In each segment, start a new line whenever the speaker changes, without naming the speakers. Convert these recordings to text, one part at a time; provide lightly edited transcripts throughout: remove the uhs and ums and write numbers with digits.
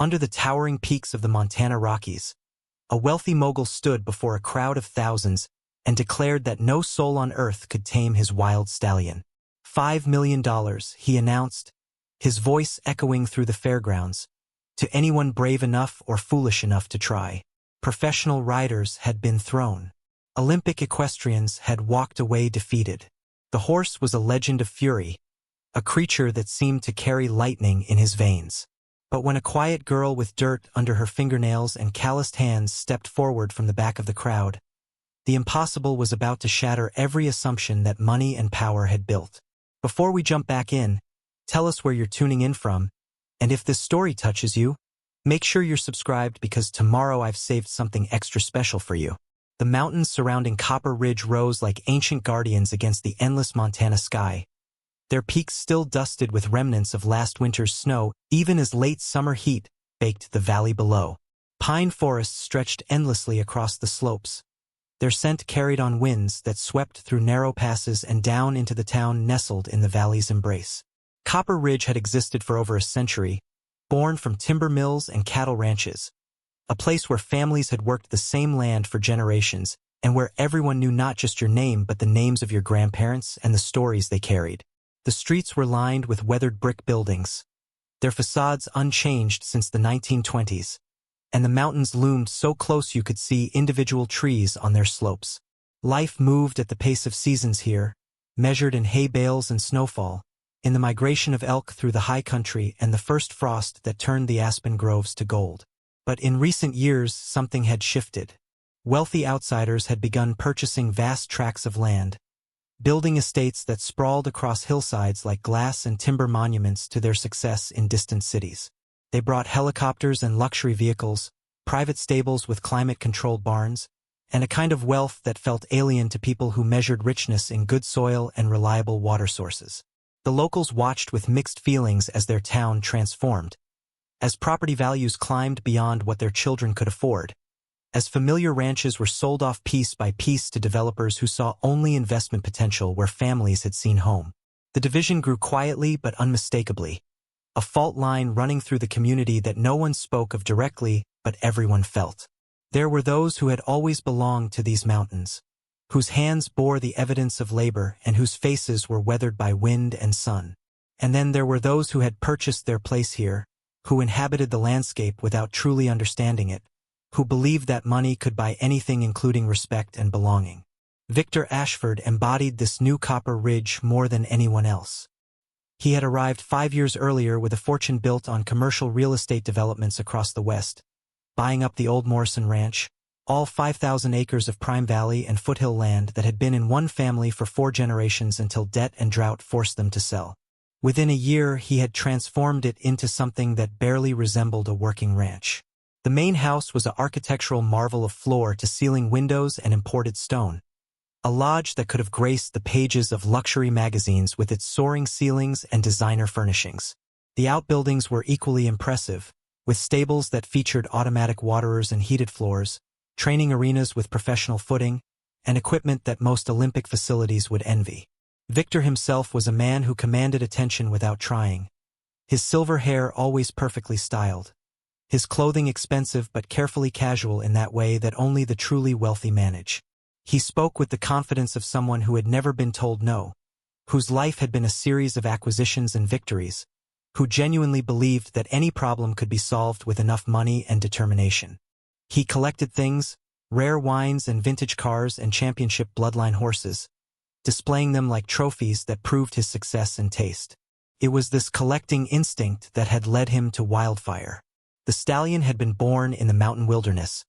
Under the towering peaks of the Montana Rockies, a wealthy mogul stood before a crowd of thousands and declared that no soul on earth could tame his wild stallion. $5 million, he announced, his voice echoing through the fairgrounds, to anyone brave enough or foolish enough to try. Professional riders had been thrown. Olympic equestrians had walked away defeated. The horse was a legend of fury, a creature that seemed to carry lightning in his veins. But when a quiet girl with dirt under her fingernails and calloused hands stepped forward from the back of the crowd, the impossible was about to shatter every assumption that money and power had built. Before we jump back in, tell us where you're tuning in from, and if this story touches you, make sure you're subscribed because tomorrow I've saved something extra special for you. The mountains surrounding Copper Ridge rose like ancient guardians against the endless Montana sky, their peaks still dusted with remnants of last winter's snow, even as late summer heat baked the valley below. Pine forests stretched endlessly across the slopes, their scent carried on winds that swept through narrow passes and down into the town nestled in the valley's embrace. Copper Ridge had existed for over a century, born from timber mills and cattle ranches, a place where families had worked the same land for generations and where everyone knew not just your name but the names of your grandparents and the stories they carried. The streets were lined with weathered brick buildings, their facades unchanged since the 1920s, and the mountains loomed so close you could see individual trees on their slopes. Life moved at the pace of seasons here, measured in hay bales and snowfall, in the migration of elk through the high country and the first frost that turned the aspen groves to gold. But in recent years, something had shifted. Wealthy outsiders had begun purchasing vast tracts of land, building estates that sprawled across hillsides like glass and timber monuments to their success in distant cities. They brought helicopters and luxury vehicles, private stables with climate-controlled barns, and a kind of wealth that felt alien to people who measured richness in good soil and reliable water sources. The locals watched with mixed feelings as their town transformed, as property values climbed beyond what their children could afford, as familiar ranches were sold off piece by piece to developers who saw only investment potential where families had seen home. The division grew quietly but unmistakably, a fault line running through the community that no one spoke of directly but everyone felt. There were those who had always belonged to these mountains, whose hands bore the evidence of labor and whose faces were weathered by wind and sun. And then there were those who had purchased their place here, who inhabited the landscape without truly understanding it, who believed that money could buy anything including respect and belonging. Victor Ashford embodied this new Copper Ridge more than anyone else. He had arrived 5 years earlier with a fortune built on commercial real estate developments across the West, buying up the old Morrison Ranch, all 5,000 acres of prime valley and foothill land that had been in one family for 4 generations until debt and drought forced them to sell. Within a year, he had transformed it into something that barely resembled a working ranch. The main house was an architectural marvel of floor-to-ceiling windows and imported stone, a lodge that could have graced the pages of luxury magazines with its soaring ceilings and designer furnishings. The outbuildings were equally impressive, with stables that featured automatic waterers and heated floors, training arenas with professional footing, and equipment that most Olympic facilities would envy. Victor himself was a man who commanded attention without trying, his silver hair always perfectly styled, his clothing expensive but carefully casual in that way that only the truly wealthy manage. He spoke with the confidence of someone who had never been told no, whose life had been a series of acquisitions and victories, who genuinely believed that any problem could be solved with enough money and determination. He collected things, rare wines and vintage cars and championship bloodline horses, displaying them like trophies that proved his success and taste. It was this collecting instinct that had led him to Wildfire. The stallion had been born in the mountain wilderness,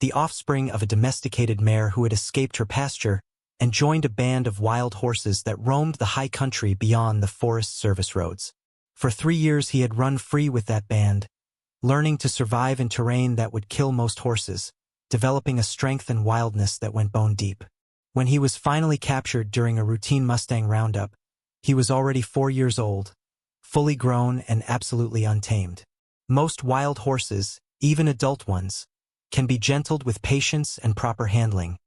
the offspring of a domesticated mare who had escaped her pasture and joined a band of wild horses that roamed the high country beyond the Forest Service roads. For 3 years he had run free with that band, learning to survive in terrain that would kill most horses, developing a strength and wildness that went bone deep. When he was finally captured during a routine Mustang roundup, he was already 4 years old, fully grown and absolutely untamed. Most wild horses, even adult ones, can be gentled with patience and proper handling,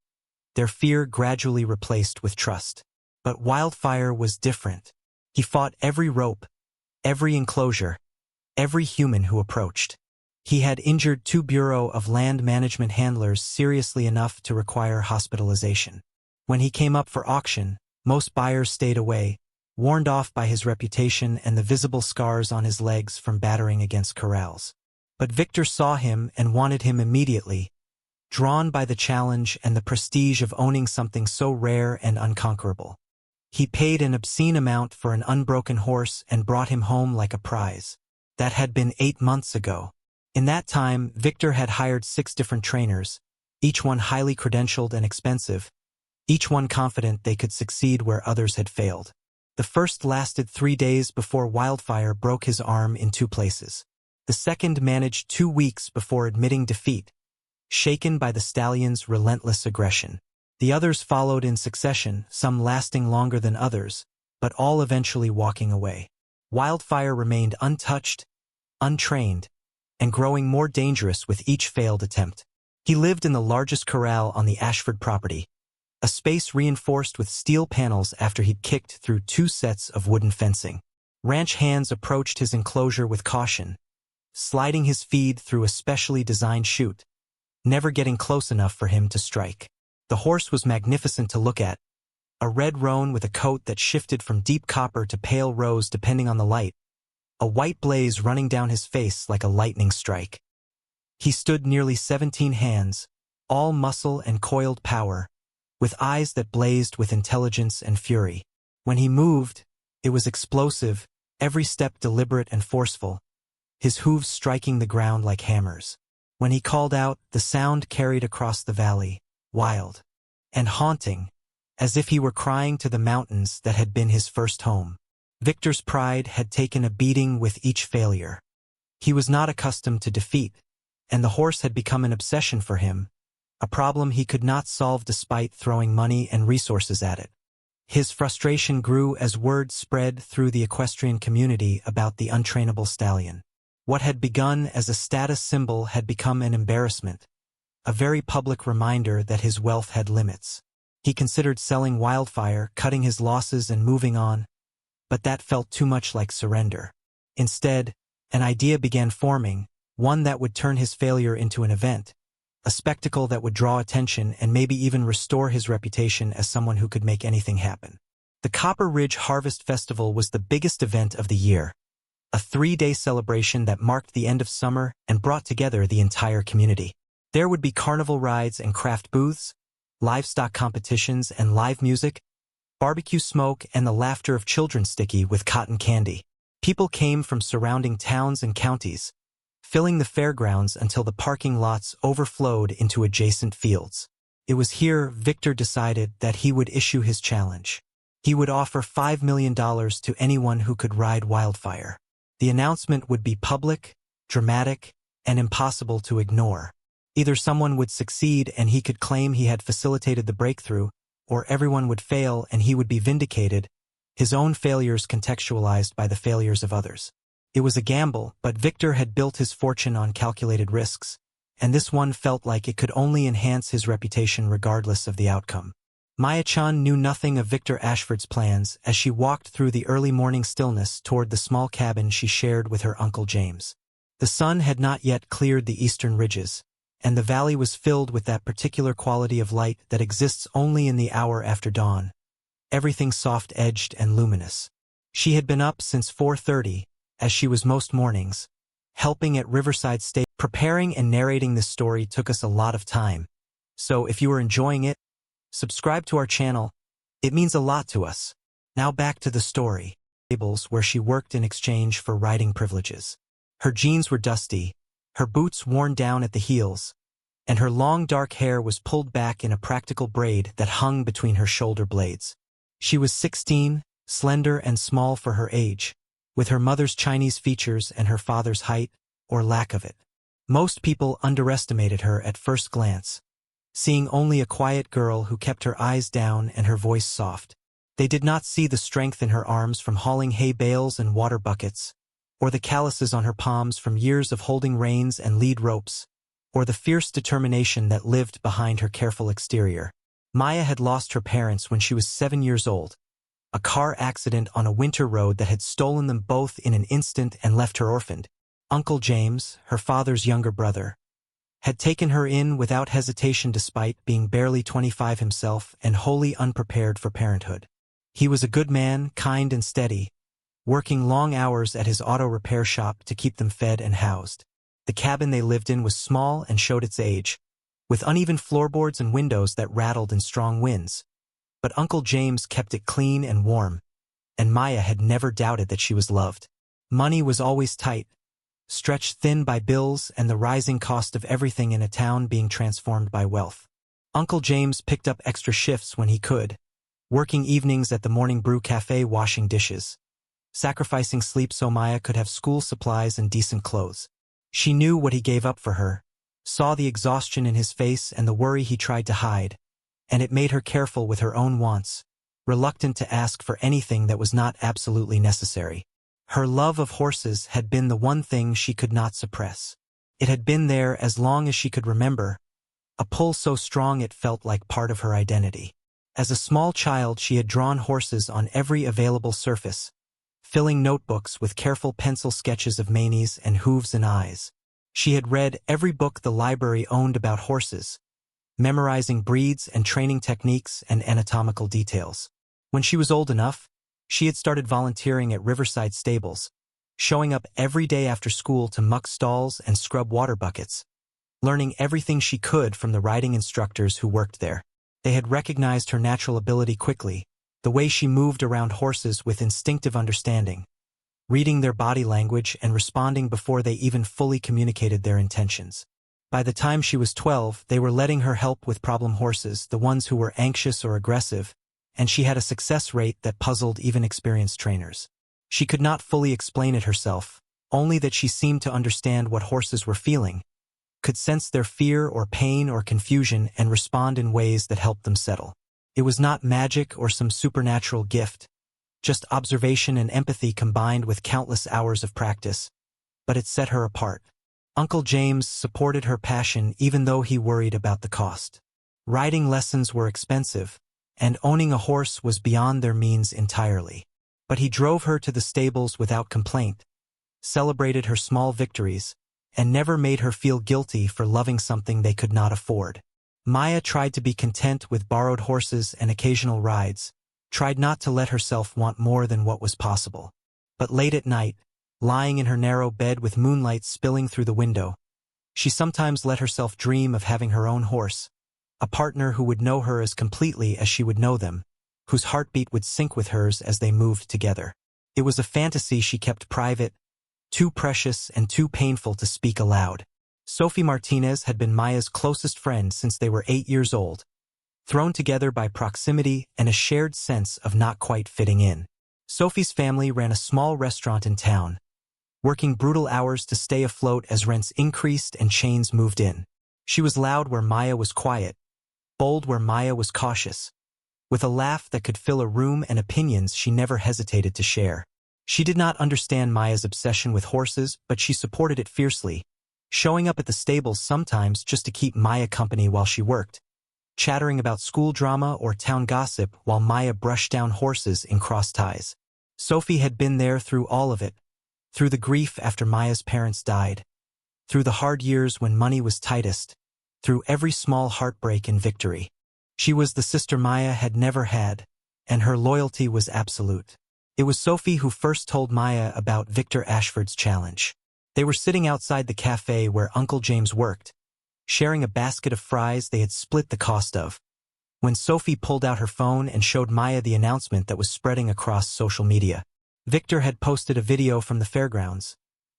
their fear gradually replaced with trust. But Wildfire was different. He fought every rope, every enclosure, every human who approached. He had injured 2 Bureau of Land Management handlers seriously enough to require hospitalization. When he came up for auction, most buyers stayed away, warned off by his reputation and the visible scars on his legs from battering against corrals. But Victor saw him and wanted him immediately, drawn by the challenge and the prestige of owning something so rare and unconquerable. He paid an obscene amount for an unbroken horse and brought him home like a prize. That had been 8 months ago. In that time, Victor had hired 6 different trainers, each one highly credentialed and expensive, each one confident they could succeed where others had failed. The first lasted 3 days before Wildfire broke his arm in 2 places. The second managed 2 weeks before admitting defeat, shaken by the stallion's relentless aggression. The others followed in succession, some lasting longer than others, but all eventually walking away. Wildfire remained untouched, untrained, and growing more dangerous with each failed attempt. He lived in the largest corral on the Ashford property, a space reinforced with steel panels after he'd kicked through 2 sets of wooden fencing. Ranch hands approached his enclosure with caution, sliding his feed through a specially designed chute, never getting close enough for him to strike. The horse was magnificent to look at, a red roan with a coat that shifted from deep copper to pale rose depending on the light, a white blaze running down his face like a lightning strike. He stood nearly 17 hands, all muscle and coiled power, with eyes that blazed with intelligence and fury. When he moved, it was explosive, every step deliberate and forceful, his hooves striking the ground like hammers. When he called out, the sound carried across the valley, wild and haunting, as if he were crying to the mountains that had been his first home. Victor's pride had taken a beating with each failure. He was not accustomed to defeat, and the horse had become an obsession for him, a problem he could not solve despite throwing money and resources at it. His frustration grew as word spread through the equestrian community about the untrainable stallion. What had begun as a status symbol had become an embarrassment, a very public reminder that his wealth had limits. He considered selling Wildfire, cutting his losses and moving on, but that felt too much like surrender. Instead, an idea began forming, one that would turn his failure into an event, a spectacle that would draw attention and maybe even restore his reputation as someone who could make anything happen. The Copper Ridge Harvest Festival was the biggest event of the year, a 3-day celebration that marked the end of summer and brought together the entire community. There would be carnival rides and craft booths, livestock competitions and live music, barbecue smoke and the laughter of children sticky with cotton candy. People came from surrounding towns and counties, filling the fairgrounds until the parking lots overflowed into adjacent fields. It was here Victor decided that he would issue his challenge. He would offer $5 million to anyone who could ride Wildfire. The announcement would be public, dramatic, and impossible to ignore. Either someone would succeed and he could claim he had facilitated the breakthrough, or everyone would fail and he would be vindicated, his own failures contextualized by the failures of others. It was a gamble, but Victor had built his fortune on calculated risks, and this one felt like it could only enhance his reputation regardless of the outcome. Maya-chan knew nothing of Victor Ashford's plans as she walked through the early morning stillness toward the small cabin she shared with her Uncle James. The sun had not yet cleared the eastern ridges, and the valley was filled with that particular quality of light that exists only in the hour after dawn, everything soft-edged and luminous. She had been up since 4:30, as she was most mornings, helping at Riverside State. Preparing and narrating this story took us a lot of time, so if you are enjoying it, subscribe to our channel. It means a lot to us. Now back to the story. Bales, where she worked in exchange for riding privileges. Her jeans were dusty, her boots worn down at the heels, and her long dark hair was pulled back in a practical braid that hung between her shoulder blades. She was 16, slender and small for her age, with her mother's Chinese features and her father's height, or lack of it. Most people underestimated her at first glance, seeing only a quiet girl who kept her eyes down and her voice soft. They did not see the strength in her arms from hauling hay bales and water buckets, or the calluses on her palms from years of holding reins and lead ropes, or the fierce determination that lived behind her careful exterior. Maya had lost her parents when she was 7 years old, a car accident on a winter road that had stolen them both in an instant and left her orphaned. Uncle James, her father's younger brother, had taken her in without hesitation despite being barely 25 himself and wholly unprepared for parenthood. He was a good man, kind and steady, working long hours at his auto repair shop to keep them fed and housed. The cabin they lived in was small and showed its age, with uneven floorboards and windows that rattled in strong winds. But Uncle James kept it clean and warm, and Maya had never doubted that she was loved. Money was always tight, stretched thin by bills and the rising cost of everything in a town being transformed by wealth. Uncle James picked up extra shifts when he could, working evenings at the Morning Brew Cafe washing dishes, sacrificing sleep so Maya could have school supplies and decent clothes. She knew what he gave up for her, saw the exhaustion in his face and the worry he tried to hide, and it made her careful with her own wants, reluctant to ask for anything that was not absolutely necessary. Her love of horses had been the one thing she could not suppress. It had been there as long as she could remember, a pull so strong it felt like part of her identity. As a small child she had drawn horses on every available surface, filling notebooks with careful pencil sketches of manes and hooves and eyes. She had read every book the library owned about horses, memorizing breeds and training techniques and anatomical details. When she was old enough, she had started volunteering at riverside stables, showing up every day after school to muck stalls and scrub water buckets, learning everything she could from the riding instructors who worked there. They had recognized her natural ability quickly, the way she moved around horses with instinctive understanding, reading their body language and responding before they even fully communicated their intentions. By the time she was 12, they were letting her help with problem horses, the ones who were anxious or aggressive, and she had a success rate that puzzled even experienced trainers. She could not fully explain it herself, only that she seemed to understand what horses were feeling, could sense their fear or pain or confusion and respond in ways that helped them settle. It was not magic or some supernatural gift, just observation and empathy combined with countless hours of practice, but it set her apart. Uncle James supported her passion even though he worried about the cost. Riding lessons were expensive, and owning a horse was beyond their means entirely. But he drove her to the stables without complaint, celebrated her small victories, and never made her feel guilty for loving something they could not afford. Maya tried to be content with borrowed horses and occasional rides, tried not to let herself want more than what was possible. But late at night, lying in her narrow bed with moonlight spilling through the window, she sometimes let herself dream of having her own horse, a partner who would know her as completely as she would know them, whose heartbeat would sync with hers as they moved together. It was a fantasy she kept private, too precious and too painful to speak aloud. Sophie Martinez had been Maya's closest friend since they were 8 years old, thrown together by proximity and a shared sense of not quite fitting in. Sophie's family ran a small restaurant in town, working brutal hours to stay afloat as rents increased and chains moved in. She was loud where Maya was quiet, bold where Maya was cautious, with a laugh that could fill a room and opinions she never hesitated to share. She did not understand Maya's obsession with horses, but she supported it fiercely, showing up at the stables sometimes just to keep Maya company while she worked, chattering about school drama or town gossip while Maya brushed down horses in cross ties. Sophie had been there through all of it, through the grief after Maya's parents died, through the hard years when money was tightest, through every small heartbreak and victory. She was the sister Maya had never had, and her loyalty was absolute. It was Sophie who first told Maya about Victor Ashford's challenge. They were sitting outside the cafe where Uncle James worked, sharing a basket of fries they had split the cost of, when Sophie pulled out her phone and showed Maya the announcement that was spreading across social media. Victor had posted a video from the fairgrounds,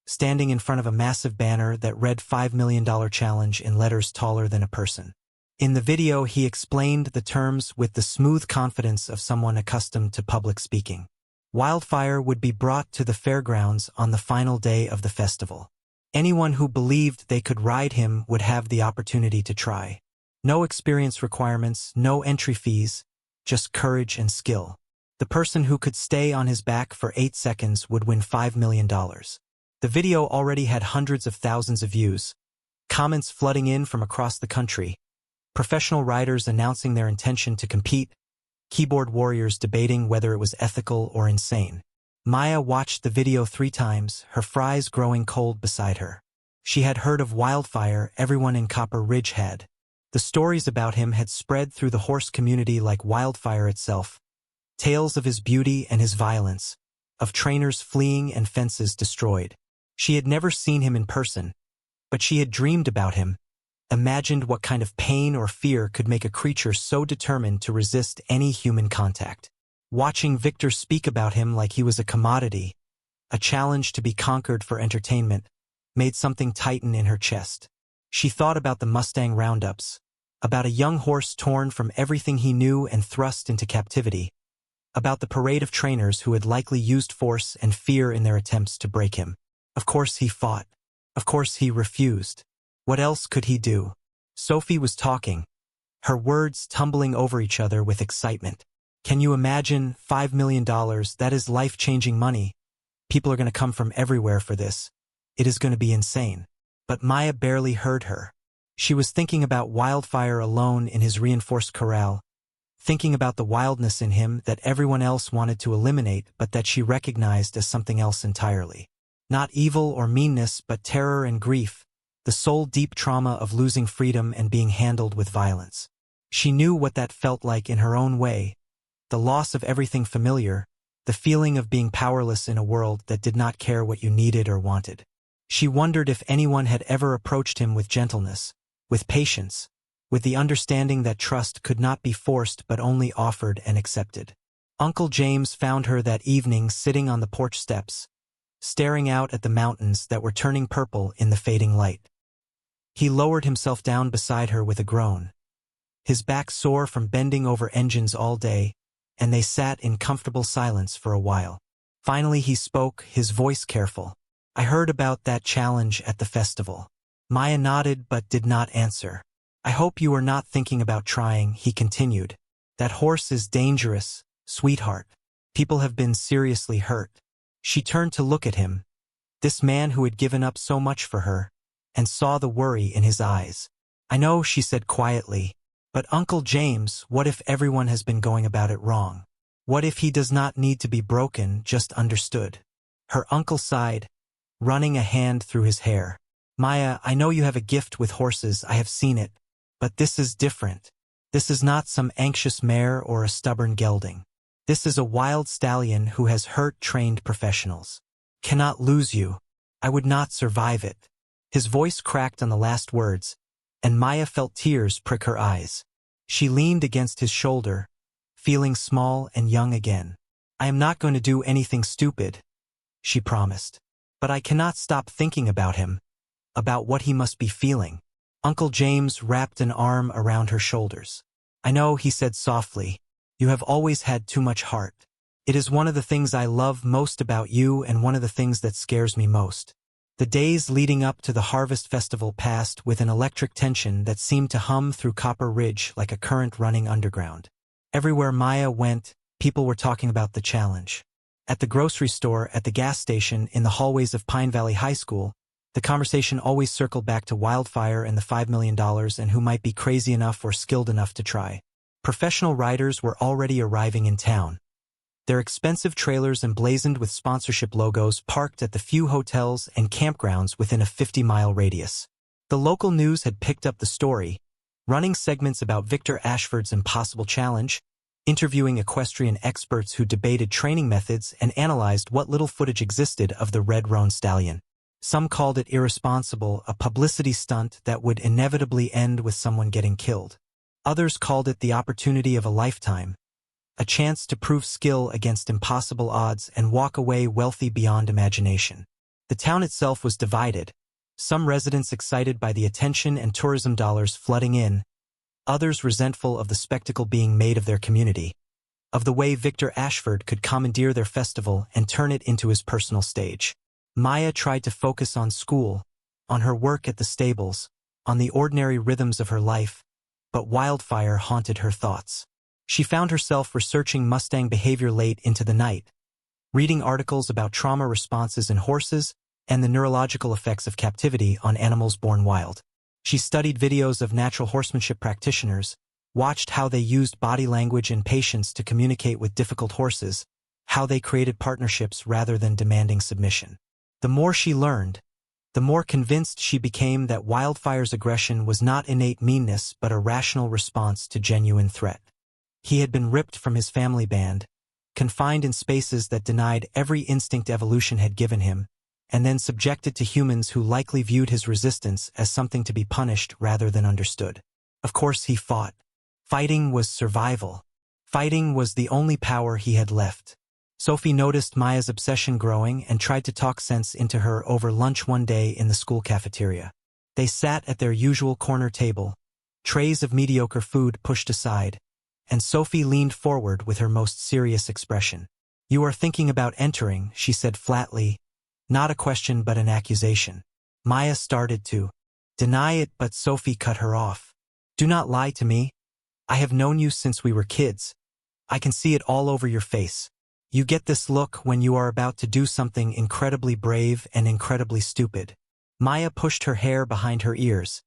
standing in front of a massive banner that read $5 million challenge in letters taller than a person. In the video, he explained the terms with the smooth confidence of someone accustomed to public speaking. Wildfire would be brought to the fairgrounds on the final day of the festival. Anyone who believed they could ride him would have the opportunity to try. No experience requirements, no entry fees, just courage and skill. The person who could stay on his back for 8 seconds would win $5 million. The video already had hundreds of thousands of views, comments flooding in from across the country, professional riders announcing their intention to compete, keyboard warriors debating whether it was ethical or insane. Maya watched the video 3 times, her fries growing cold beside her. She had heard of Wildfire, everyone in Copper Ridge had. The stories about him had spread through the horse community like wildfire itself. Tales of his beauty and his violence, of trainers fleeing and fences destroyed. She had never seen him in person, but she had dreamed about him, imagined what kind of pain or fear could make a creature so determined to resist any human contact. Watching Victor speak about him like he was a commodity, a challenge to be conquered for entertainment, made something tighten in her chest. She thought about the Mustang roundups, about a young horse torn from everything he knew and thrust into captivity, about the parade of trainers who had likely used force and fear in their attempts to break him. Of course he fought. Of course he refused. What else could he do? Sophie was talking, her words tumbling over each other with excitement. Can you imagine $5 million? That is life-changing money. People are going to come from everywhere for this. It is going to be insane. But Maya barely heard her. She was thinking about Wildfire alone in his reinforced corral, thinking about the wildness in him that everyone else wanted to eliminate but that she recognized as something else entirely. Not evil or meanness, but terror and grief, the soul-deep trauma of losing freedom and being handled with violence. She knew what that felt like in her own way, the loss of everything familiar, the feeling of being powerless in a world that did not care what you needed or wanted. She wondered if anyone had ever approached him with gentleness, with patience, with the understanding that trust could not be forced but only offered and accepted. Uncle James found her that evening sitting on the porch steps, staring out at the mountains that were turning purple in the fading light. He lowered himself down beside her with a groan. His back sore from bending over engines all day, and they sat in comfortable silence for a while. Finally he spoke, his voice careful. I heard about that challenge at the festival. Maya nodded but did not answer. I hope you are not thinking about trying, he continued. That horse is dangerous, sweetheart. People have been seriously hurt. She turned to look at him, this man who had given up so much for her, and saw the worry in his eyes. I know, she said quietly, but Uncle James, what if everyone has been going about it wrong? What if he does not need to be broken, just understood? Her uncle sighed, running a hand through his hair. Maya, I know you have a gift with horses, I have seen it, but this is different. This is not some anxious mare or a stubborn gelding. This is a wild stallion who has hurt trained professionals. Cannot lose you. I would not survive it. His voice cracked on the last words, and Maya felt tears prick her eyes. She leaned against his shoulder, feeling small and young again. I am not going to do anything stupid, she promised. But I cannot stop thinking about him, about what he must be feeling. Uncle James wrapped an arm around her shoulders. I know, he said softly. You have always had too much heart. It is one of the things I love most about you and one of the things that scares me most. The days leading up to the Harvest Festival passed with an electric tension that seemed to hum through Copper Ridge like a current running underground. Everywhere Maya went, people were talking about the challenge. At the grocery store, at the gas station, in the hallways of Pine Valley High School, the conversation always circled back to Wildfire and the $5 million and who might be crazy enough or skilled enough to try. Professional riders were already arriving in town. Their expensive trailers emblazoned with sponsorship logos parked at the few hotels and campgrounds within a 50-mile radius. The local news had picked up the story, running segments about Victor Ashford's impossible challenge, interviewing equestrian experts who debated training methods and analyzed what little footage existed of the red roan stallion. Some called it irresponsible, a publicity stunt that would inevitably end with someone getting killed. Others called it the opportunity of a lifetime, a chance to prove skill against impossible odds and walk away wealthy beyond imagination. The town itself was divided, some residents excited by the attention and tourism dollars flooding in, others resentful of the spectacle being made of their community, of the way Victor Ashford could commandeer their festival and turn it into his personal stage. Maya tried to focus on school, on her work at the stables, on the ordinary rhythms of her life, but Wildfire haunted her thoughts. She found herself researching Mustang behavior late into the night, reading articles about trauma responses in horses and the neurological effects of captivity on animals born wild. She studied videos of natural horsemanship practitioners, watched how they used body language and patience to communicate with difficult horses, how they created partnerships rather than demanding submission. The more she learned, the more convinced she became that Wildfire's aggression was not innate meanness but a rational response to genuine threat. He had been ripped from his family band, confined in spaces that denied every instinct evolution had given him, and then subjected to humans who likely viewed his resistance as something to be punished rather than understood. Of course he fought. Fighting was survival. Fighting was the only power he had left. Sophie noticed Maya's obsession growing and tried to talk sense into her over lunch one day in the school cafeteria. They sat at their usual corner table, trays of mediocre food pushed aside, and Sophie leaned forward with her most serious expression. "You are thinking about entering," she said flatly, not a question but an accusation. Maya started to deny it, but Sophie cut her off. "Do not lie to me. I have known you since we were kids. I can see it all over your face. You get this look when you are about to do something incredibly brave and incredibly stupid." Maya pushed her hair behind her ears,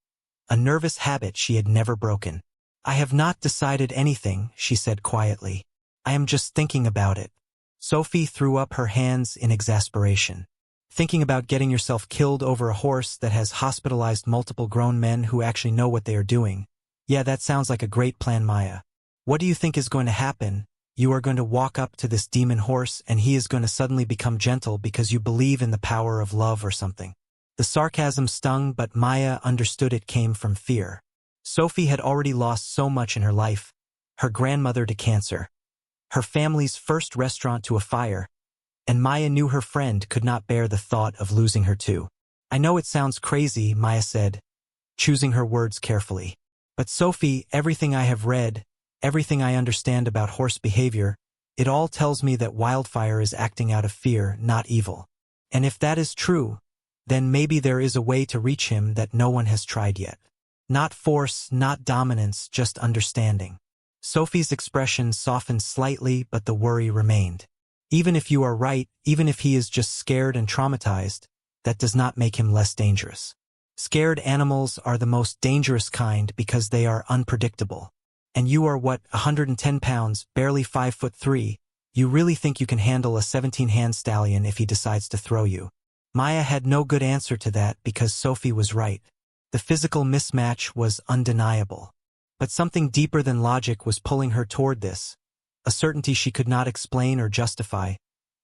a nervous habit she had never broken. "I have not decided anything," she said quietly. "I am just thinking about it." Sophie threw up her hands in exasperation. "Thinking about getting yourself killed over a horse that has hospitalized multiple grown men who actually know what they are doing? Yeah, that sounds like a great plan, Maya. What do you think is going to happen? You are going to walk up to this demon horse and he is going to suddenly become gentle because you believe in the power of love or something." The sarcasm stung, but Maya understood it came from fear. Sophie had already lost so much in her life: her grandmother to cancer, her family's first restaurant to a fire, and Maya knew her friend could not bear the thought of losing her too. "I know it sounds crazy," Maya said, choosing her words carefully. "But Sophie, everything I have read, everything I understand about horse behavior, it all tells me that Wildfire is acting out of fear, not evil. And if that is true, then maybe there is a way to reach him that no one has tried yet. Not force, not dominance, just understanding." Sophie's expression softened slightly, but the worry remained. "Even if you are right, even if he is just scared and traumatized, that does not make him less dangerous. Scared animals are the most dangerous kind because they are unpredictable. And you are what, 110 pounds, barely 5'3". You really think you can handle a 17-hand stallion if he decides to throw you?" Maya had no good answer to that because Sophie was right. The physical mismatch was undeniable. But something deeper than logic was pulling her toward this, a certainty she could not explain or justify,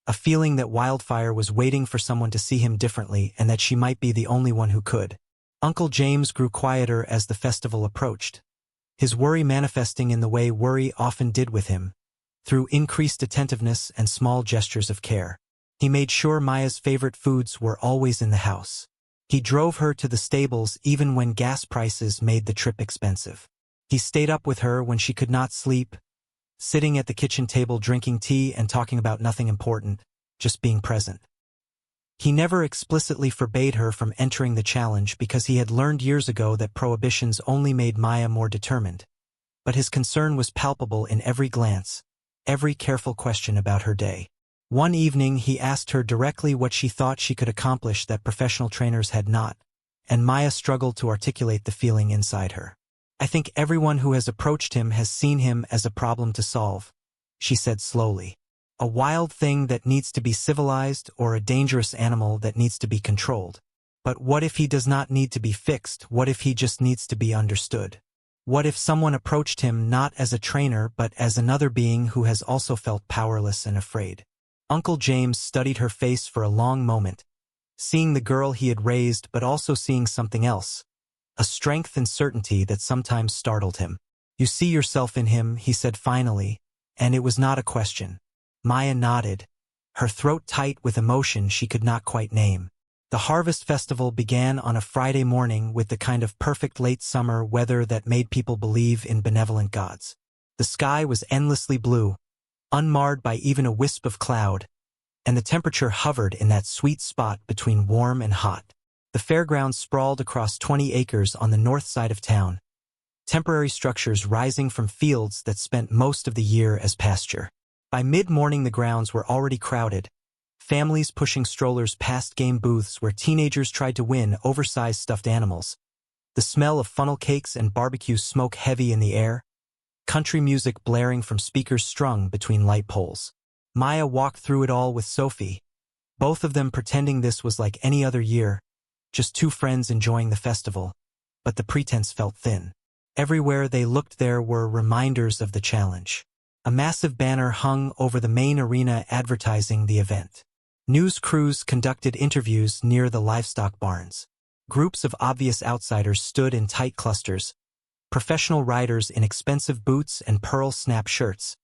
a feeling that Wildfire was waiting for someone to see him differently and that she might be the only one who could. Uncle James grew quieter as the festival approached, his worry manifesting in the way worry often did with him, through increased attentiveness and small gestures of care. He made sure Maya's favorite foods were always in the house. He drove her to the stables even when gas prices made the trip expensive. He stayed up with her when she could not sleep, sitting at the kitchen table drinking tea and talking about nothing important, just being present. He never explicitly forbade her from entering the challenge because he had learned years ago that prohibitions only made Maya more determined. But his concern was palpable in every glance, every careful question about her day. One evening he asked her directly what she thought she could accomplish that professional trainers had not, and Maya struggled to articulate the feeling inside her. "I think everyone who has approached him has seen him as a problem to solve," she said slowly. "A wild thing that needs to be civilized or a dangerous animal that needs to be controlled. But what if he does not need to be fixed? What if he just needs to be understood? What if someone approached him not as a trainer but as another being who has also felt powerless and afraid?" Uncle James studied her face for a long moment, seeing the girl he had raised but also seeing something else, a strength and certainty that sometimes startled him. "You see yourself in him," he said finally, and it was not a question. Maya nodded, her throat tight with emotion she could not quite name. The harvest festival began on a Friday morning with the kind of perfect late summer weather that made people believe in benevolent gods. The sky was endlessly blue, unmarred by even a wisp of cloud, and the temperature hovered in that sweet spot between warm and hot. The fairgrounds sprawled across 20 acres on the north side of town, temporary structures rising from fields that spent most of the year as pasture. By mid-morning the grounds were already crowded, families pushing strollers past game booths where teenagers tried to win oversized stuffed animals, the smell of funnel cakes and barbecue smoke heavy in the air, country music blaring from speakers strung between light poles. Maya walked through it all with Sophie, both of them pretending this was like any other year, just two friends enjoying the festival, but the pretense felt thin. Everywhere they looked there were reminders of the challenge. A massive banner hung over the main arena advertising the event. News crews conducted interviews near the livestock barns. Groups of obvious outsiders stood in tight clusters, professional riders in expensive boots and pearl snap shirts,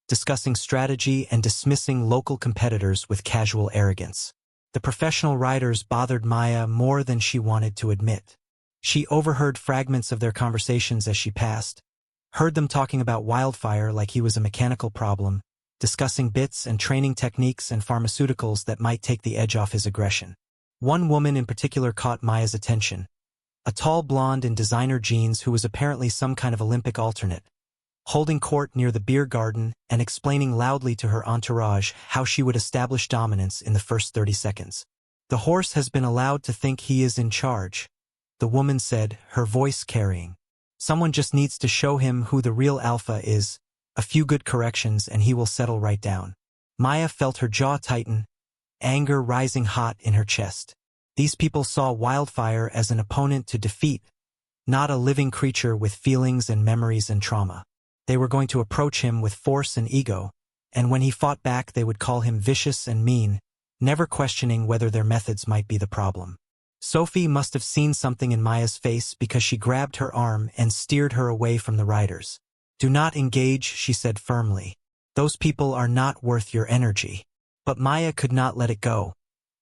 discussing strategy and dismissing local competitors with casual arrogance. The professional riders bothered Maya more than she wanted to admit. She overheard fragments of their conversations as she passed, heard them talking about Wildfire like he was a mechanical problem, discussing bits and training techniques and pharmaceuticals that might take the edge off his aggression. One woman in particular caught Maya's attention, a tall blonde in designer jeans who was apparently some kind of Olympic alternate, holding court near the beer garden and explaining loudly to her entourage how she would establish dominance in the first 30 seconds. "The horse has been allowed to think he is in charge," the woman said, her voice carrying. "Someone just needs to show him who the real alpha is, a few good corrections and he will settle right down." Maya felt her jaw tighten, anger rising hot in her chest. These people saw Wildfire as an opponent to defeat, not a living creature with feelings and memories and trauma. They were going to approach him with force and ego, and when he fought back they would call him vicious and mean, never questioning whether their methods might be the problem. Sophie must have seen something in Maya's face because she grabbed her arm and steered her away from the riders. "Do not engage," she said firmly. "Those people are not worth your energy." But Maya could not let it go,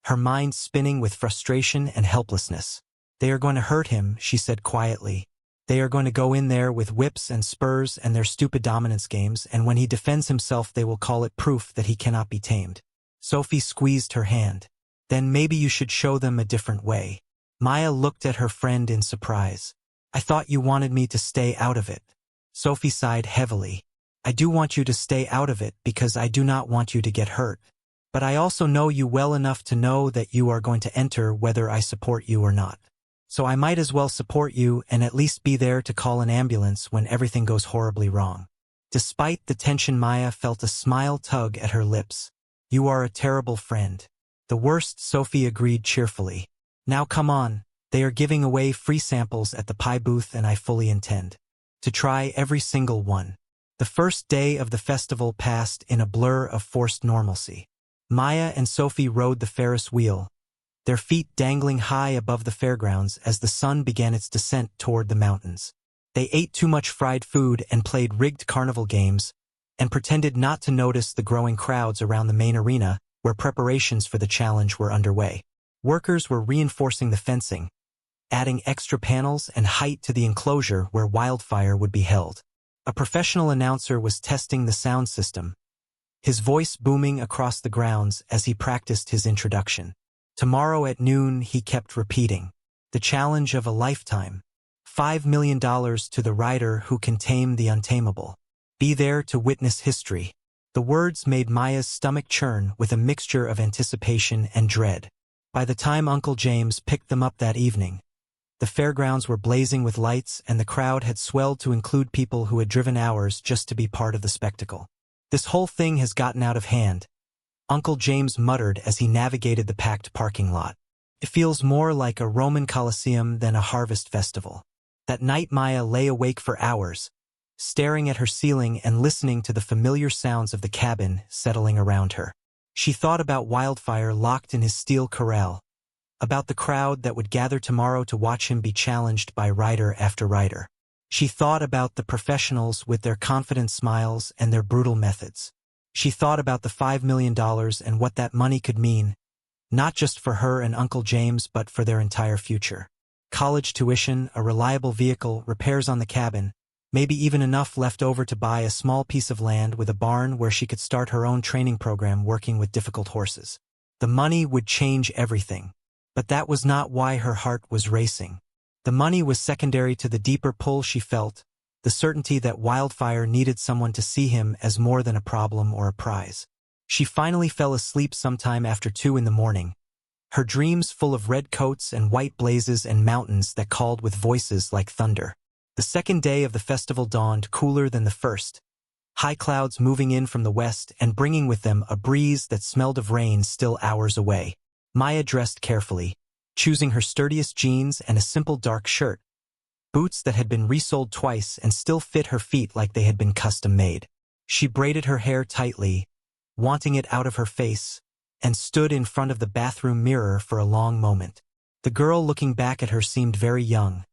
her mind spinning with frustration and helplessness. "They are going to hurt him," she said quietly. "They are going to go in there with whips and spurs and their stupid dominance games, and when he defends himself they will call it proof that he cannot be tamed." Sophie squeezed her hand. "Then maybe you should show them a different way." Maya looked at her friend in surprise. "I thought you wanted me to stay out of it." Sophie sighed heavily. "I do want you to stay out of it because I do not want you to get hurt. But I also know you well enough to know that you are going to enter whether I support you or not. So I might as well support you and at least be there to call an ambulance when everything goes horribly wrong." Despite the tension, Maya felt a smile tug at her lips. "You are a terrible friend." "The worst," Sophie agreed cheerfully. "Now come on, they are giving away free samples at the pie booth and I fully intend to try every single one." The first day of the festival passed in a blur of forced normalcy. Maya and Sophie rode the Ferris wheel, their feet dangling high above the fairgrounds as the sun began its descent toward the mountains. They ate too much fried food and played rigged carnival games, and pretended not to notice the growing crowds around the main arena where preparations for the challenge were underway. Workers were reinforcing the fencing, adding extra panels and height to the enclosure where Wildfire would be held. A professional announcer was testing the sound system, his voice booming across the grounds as he practiced his introduction. "Tomorrow at noon," he kept repeating. "The challenge of a lifetime. $5 million to the rider who can tame the untamable. Be there to witness history." The words made Maya's stomach churn with a mixture of anticipation and dread. By the time Uncle James picked them up that evening, the fairgrounds were blazing with lights and the crowd had swelled to include people who had driven hours just to be part of the spectacle. "This whole thing has gotten out of hand," Uncle James muttered as he navigated the packed parking lot. "It feels more like a Roman Colosseum than a harvest festival." That night Maya lay awake for hours, staring at her ceiling and listening to the familiar sounds of the cabin settling around her. She thought about Wildfire locked in his steel corral, about the crowd that would gather tomorrow to watch him be challenged by rider after rider. She thought about the professionals with their confident smiles and their brutal methods. She thought about the $5 million and what that money could mean, not just for her and Uncle James but for their entire future. College tuition, a reliable vehicle, repairs on the cabin, maybe even enough left over to buy a small piece of land with a barn where she could start her own training program working with difficult horses. The money would change everything. But that was not why her heart was racing. The money was secondary to the deeper pull she felt, the certainty that Wildfire needed someone to see him as more than a problem or a prize. She finally fell asleep sometime after 2 in the morning, her dreams full of red coats and white blazes and mountains that called with voices like thunder. The second day of the festival dawned cooler than the first, high clouds moving in from the west and bringing with them a breeze that smelled of rain still hours away. Maya dressed carefully, choosing her sturdiest jeans and a simple dark shirt, boots that had been resoled twice and still fit her feet like they had been custom-made. She braided her hair tightly, wanting it out of her face, and stood in front of the bathroom mirror for a long moment. The girl looking back at her seemed very young,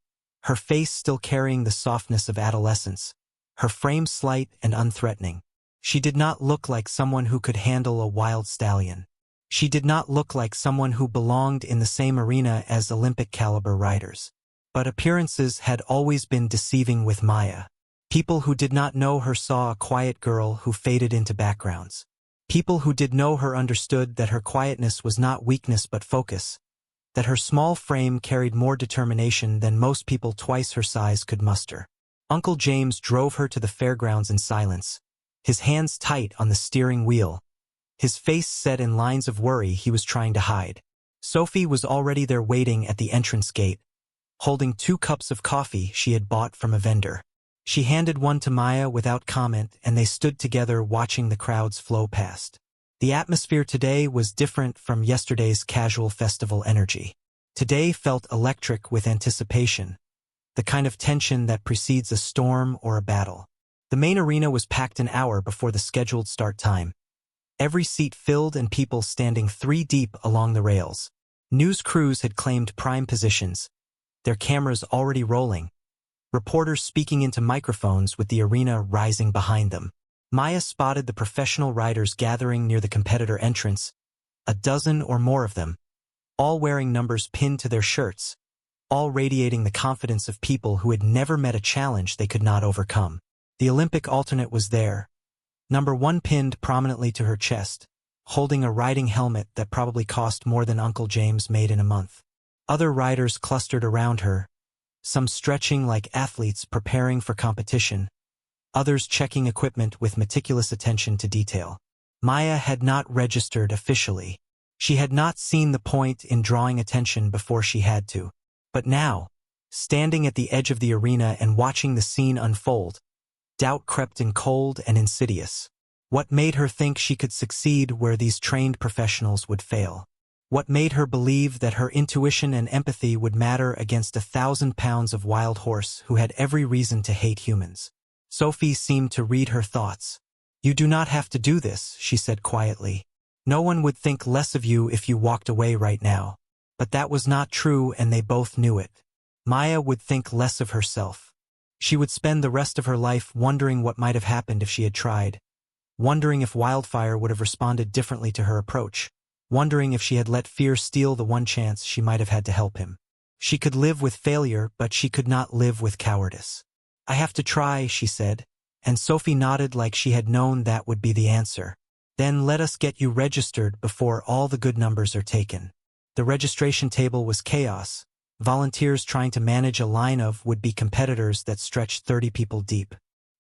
her face still carrying the softness of adolescence, her frame slight and unthreatening. She did not look like someone who could handle a wild stallion. She did not look like someone who belonged in the same arena as Olympic-caliber riders. But appearances had always been deceiving with Maya. People who did not know her saw a quiet girl who faded into backgrounds. People who did know her understood that her quietness was not weakness but focus, that her small frame carried more determination than most people twice her size could muster. Uncle James drove her to the fairgrounds in silence, his hands tight on the steering wheel, his face set in lines of worry he was trying to hide. Sophie was already there waiting at the entrance gate, holding 2 cups of coffee she had bought from a vendor. She handed one to Maya without comment, and they stood together watching the crowds flow past. The atmosphere today was different from yesterday's casual festival energy. Today felt electric with anticipation, the kind of tension that precedes a storm or a battle. The main arena was packed an hour before the scheduled start time. Every seat filled and people standing 3 deep along the rails. News crews had claimed prime positions, their cameras already rolling, reporters speaking into microphones with the arena rising behind them. Maya spotted the professional riders gathering near the competitor entrance, a dozen or more of them, all wearing numbers pinned to their shirts, all radiating the confidence of people who had never met a challenge they could not overcome. The Olympic alternate was there, number 1 pinned prominently to her chest, holding a riding helmet that probably cost more than Uncle James made in a month. Other riders clustered around her, some stretching like athletes preparing for competition, others checking equipment with meticulous attention to detail. Maya had not registered officially. She had not seen the point in drawing attention before she had to. But now, standing at the edge of the arena and watching the scene unfold, doubt crept in cold and insidious. What made her think she could succeed where these trained professionals would fail? What made her believe that her intuition and empathy would matter against 1,000 pounds of wild horse who had every reason to hate humans? Sophie seemed to read her thoughts. "You do not have to do this," she said quietly. "No one would think less of you if you walked away right now." But that was not true, and they both knew it. Maya would think less of herself. She would spend the rest of her life wondering what might have happened if she had tried, wondering if Wildfire would have responded differently to her approach, wondering if she had let fear steal the one chance she might have had to help him. She could live with failure, but she could not live with cowardice. "I have to try," she said, and Sophie nodded like she had known that would be the answer. "Then let us get you registered before all the good numbers are taken." The registration table was chaos, volunteers trying to manage a line of would-be competitors that stretched 30 people deep.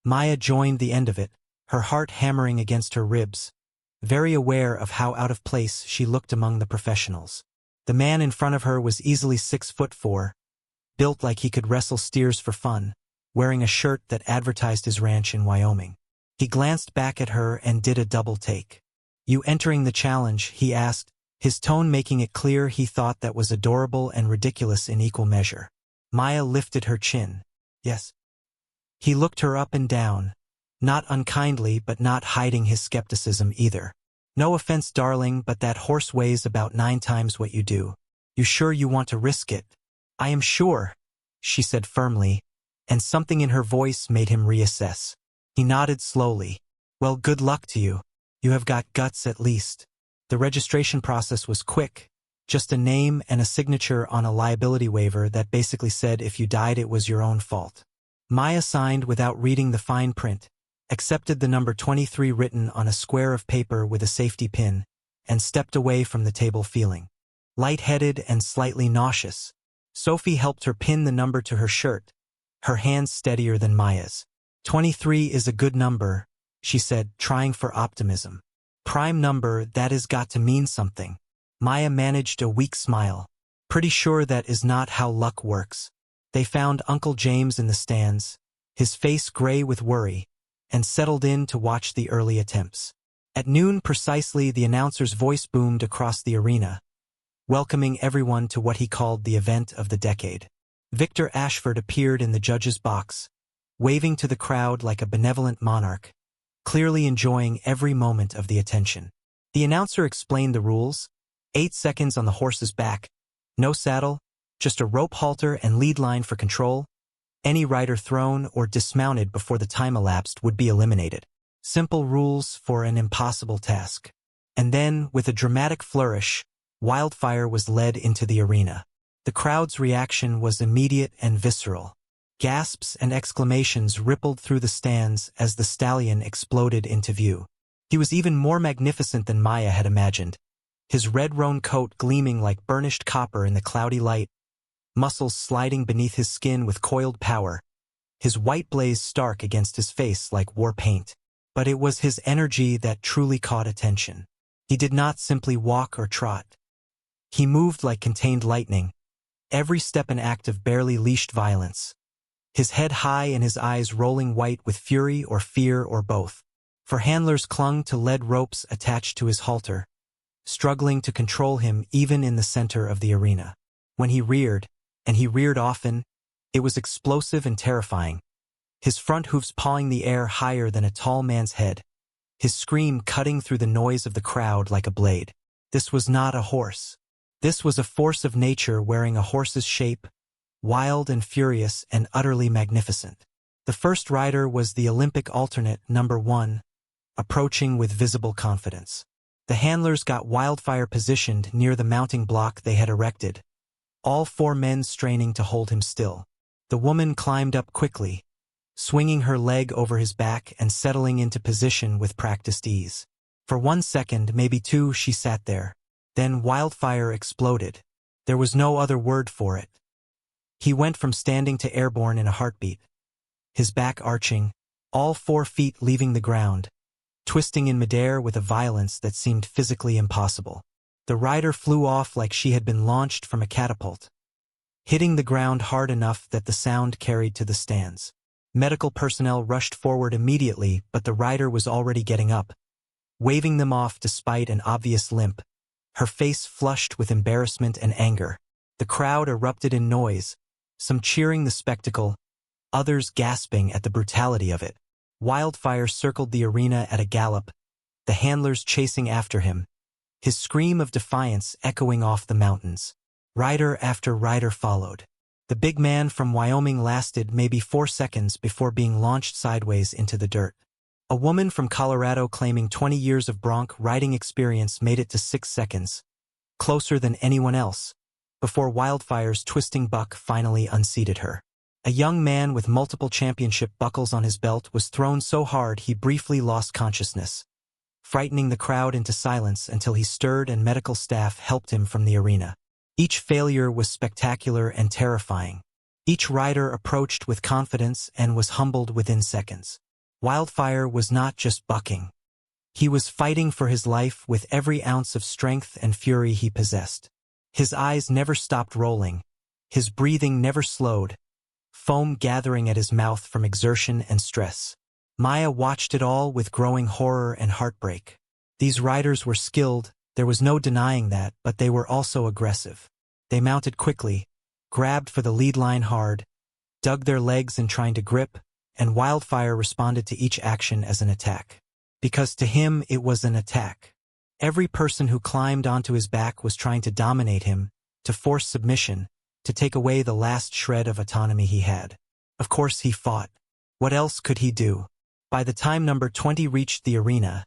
Maya joined the end of it, her heart hammering against her ribs, very aware of how out of place she looked among the professionals. The man in front of her was easily 6'4", built like he could wrestle steers for fun, wearing a shirt that advertised his ranch in Wyoming. He glanced back at her and did a double take. "You entering the challenge?" he asked, his tone making it clear he thought that was adorable and ridiculous in equal measure. Maya lifted her chin. "Yes." He looked her up and down, not unkindly but not hiding his skepticism either. "No offense, darling, but that horse weighs about 9 times what you do. You sure you want to risk it?" "I am sure," she said firmly, and something in her voice made him reassess. He nodded slowly. "Well, good luck to you. You have got guts at least." The registration process was quick, just a name and a signature on a liability waiver that basically said if you died it was your own fault. Maya signed without reading the fine print, accepted the number 23 written on a square of paper with a safety pin, and stepped away from the table feeling lightheaded and slightly nauseous. Sophie helped her pin the number to her shirt, her hands steadier than Maya's. 23 is a good number, she said, trying for optimism. Prime number, that has got to mean something. Maya managed a weak smile. Pretty sure that is not how luck works. They found Uncle James in the stands, his face gray with worry, and settled in to watch the early attempts. At noon precisely, the announcer's voice boomed across the arena, welcoming everyone to what he called the event of the decade. Victor Ashford appeared in the judge's box, waving to the crowd like a benevolent monarch, clearly enjoying every moment of the attention. The announcer explained the rules: 8 seconds on the horse's back, no saddle, just a rope halter and lead line for control. Any rider thrown or dismounted before the time elapsed would be eliminated. Simple rules for an impossible task. And then, with a dramatic flourish, Wildfire was led into the arena. The crowd's reaction was immediate and visceral. Gasps and exclamations rippled through the stands as the stallion exploded into view. He was even more magnificent than Maya had imagined, his red roan coat gleaming like burnished copper in the cloudy light, muscles sliding beneath his skin with coiled power, his white blaze stark against his face like war paint. But it was his energy that truly caught attention. He did not simply walk or trot. He moved like contained lightning, every step an act of barely leashed violence. His head high and his eyes rolling white with fury or fear or both. For handlers clung to lead ropes attached to his halter, struggling to control him even in the center of the arena. When he reared, and he reared often, it was explosive and terrifying, his front hoofs pawing the air higher than a tall man's head, his scream cutting through the noise of the crowd like a blade. This was not a horse. This was a force of nature wearing a horse's shape, wild and furious and utterly magnificent. The first rider was the Olympic alternate number 1, approaching with visible confidence. The handlers got Wildfire positioned near the mounting block they had erected, all 4 men straining to hold him still. The woman climbed up quickly, swinging her leg over his back and settling into position with practiced ease. For 1 second, maybe 2, she sat there. Then Wildfire exploded. There was no other word for it. He went from standing to airborne in a heartbeat, his back arching, all 4 feet leaving the ground, twisting in midair with a violence that seemed physically impossible. The rider flew off like she had been launched from a catapult, hitting the ground hard enough that the sound carried to the stands. Medical personnel rushed forward immediately, but the rider was already getting up, waving them off despite an obvious limp, her face flushed with embarrassment and anger. The crowd erupted in noise, some cheering the spectacle, others gasping at the brutality of it. Wildfire circled the arena at a gallop, the handlers chasing after him, his scream of defiance echoing off the mountains. Rider after rider followed. The big man from Wyoming lasted maybe 4 seconds before being launched sideways into the dirt. A woman from Colorado claiming 20 years of bronc riding experience made it to 6 seconds, closer than anyone else, before Wildfire's twisting buck finally unseated her. A young man with multiple championship buckles on his belt was thrown so hard he briefly lost consciousness, frightening the crowd into silence until he stirred and medical staff helped him from the arena. Each failure was spectacular and terrifying. Each rider approached with confidence and was humbled within seconds. Wildfire was not just bucking. He was fighting for his life with every ounce of strength and fury he possessed. His eyes never stopped rolling, his breathing never slowed, foam gathering at his mouth from exertion and stress. Maya watched it all with growing horror and heartbreak. These riders were skilled, there was no denying that, but they were also aggressive. They mounted quickly, grabbed for the lead line hard, dug their legs in trying to grip, and Wildfire responded to each action as an attack. Because to him it was an attack. Every person who climbed onto his back was trying to dominate him, to force submission, to take away the last shred of autonomy he had. Of course he fought. What else could he do? By the time number 20 reached the arena,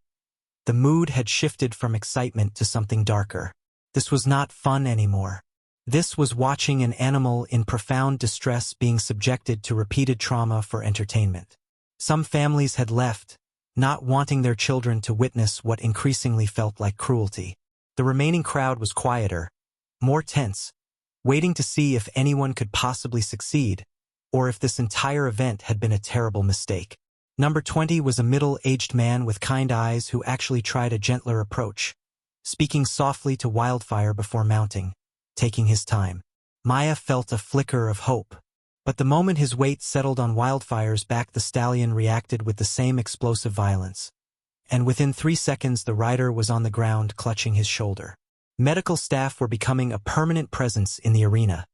the mood had shifted from excitement to something darker. This was not fun anymore. This was watching an animal in profound distress being subjected to repeated trauma for entertainment. Some families had left, not wanting their children to witness what increasingly felt like cruelty. The remaining crowd was quieter, more tense, waiting to see if anyone could possibly succeed, or if this entire event had been a terrible mistake. Number 20 was a middle-aged man with kind eyes who actually tried a gentler approach, speaking softly to Wildfire before mounting, taking his time. Maya felt a flicker of hope. But the moment his weight settled on Wildfire's back, the stallion reacted with the same explosive violence. And within 3 seconds the rider was on the ground clutching his shoulder. Medical staff were becoming a permanent presence in the arena.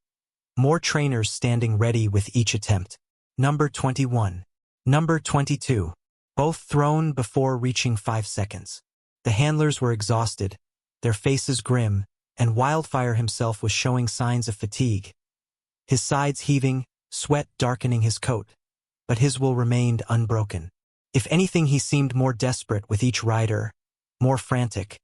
More trainers standing ready with each attempt. Number 21. Number 22. Both thrown before reaching 5 seconds. The handlers were exhausted, their faces grim, and Wildfire himself was showing signs of fatigue. His sides heaving, sweat darkening his coat. But his will remained unbroken. If anything, he seemed more desperate with each rider, more frantic.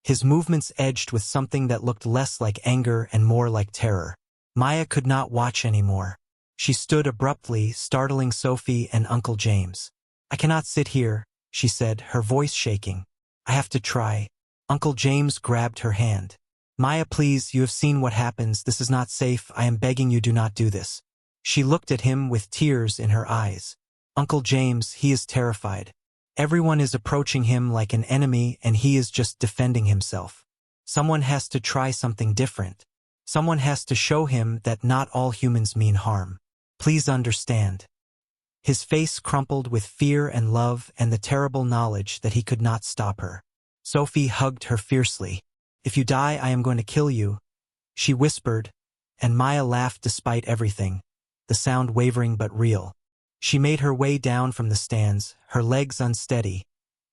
His movements edged with something that looked less like anger and more like terror. Maya could not watch anymore. She stood abruptly, startling Sophie and Uncle James. "I cannot sit here," she said, her voice shaking. "I have to try." Uncle James grabbed her hand. "Maya, please, you have seen what happens. This is not safe. I am begging you, do not do this." She looked at him with tears in her eyes. "Uncle James, he is terrified. Everyone is approaching him like an enemy and he is just defending himself. Someone has to try something different. Someone has to show him that not all humans mean harm. Please understand." His face crumpled with fear and love and the terrible knowledge that he could not stop her. Sophie hugged her fiercely. "If you die, I am going to kill you," she whispered, and Maya laughed despite everything, the sound wavering but real. She made her way down from the stands, her legs unsteady.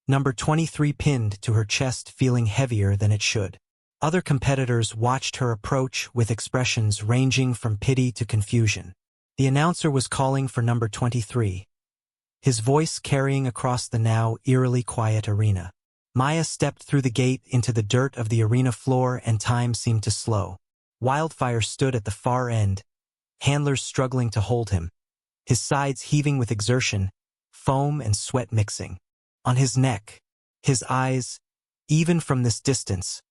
Number 23 pinned to her chest, feeling heavier than it should. Other competitors watched her approach with expressions ranging from pity to confusion. The announcer was calling for number 23, his voice carrying across the now eerily quiet arena. Maya stepped through the gate into the dirt of the arena floor and time seemed to slow. Wildfire stood at the far end, handlers struggling to hold him, his sides heaving with exertion, foam and sweat mixing. On his neck, his eyes, even from this distance,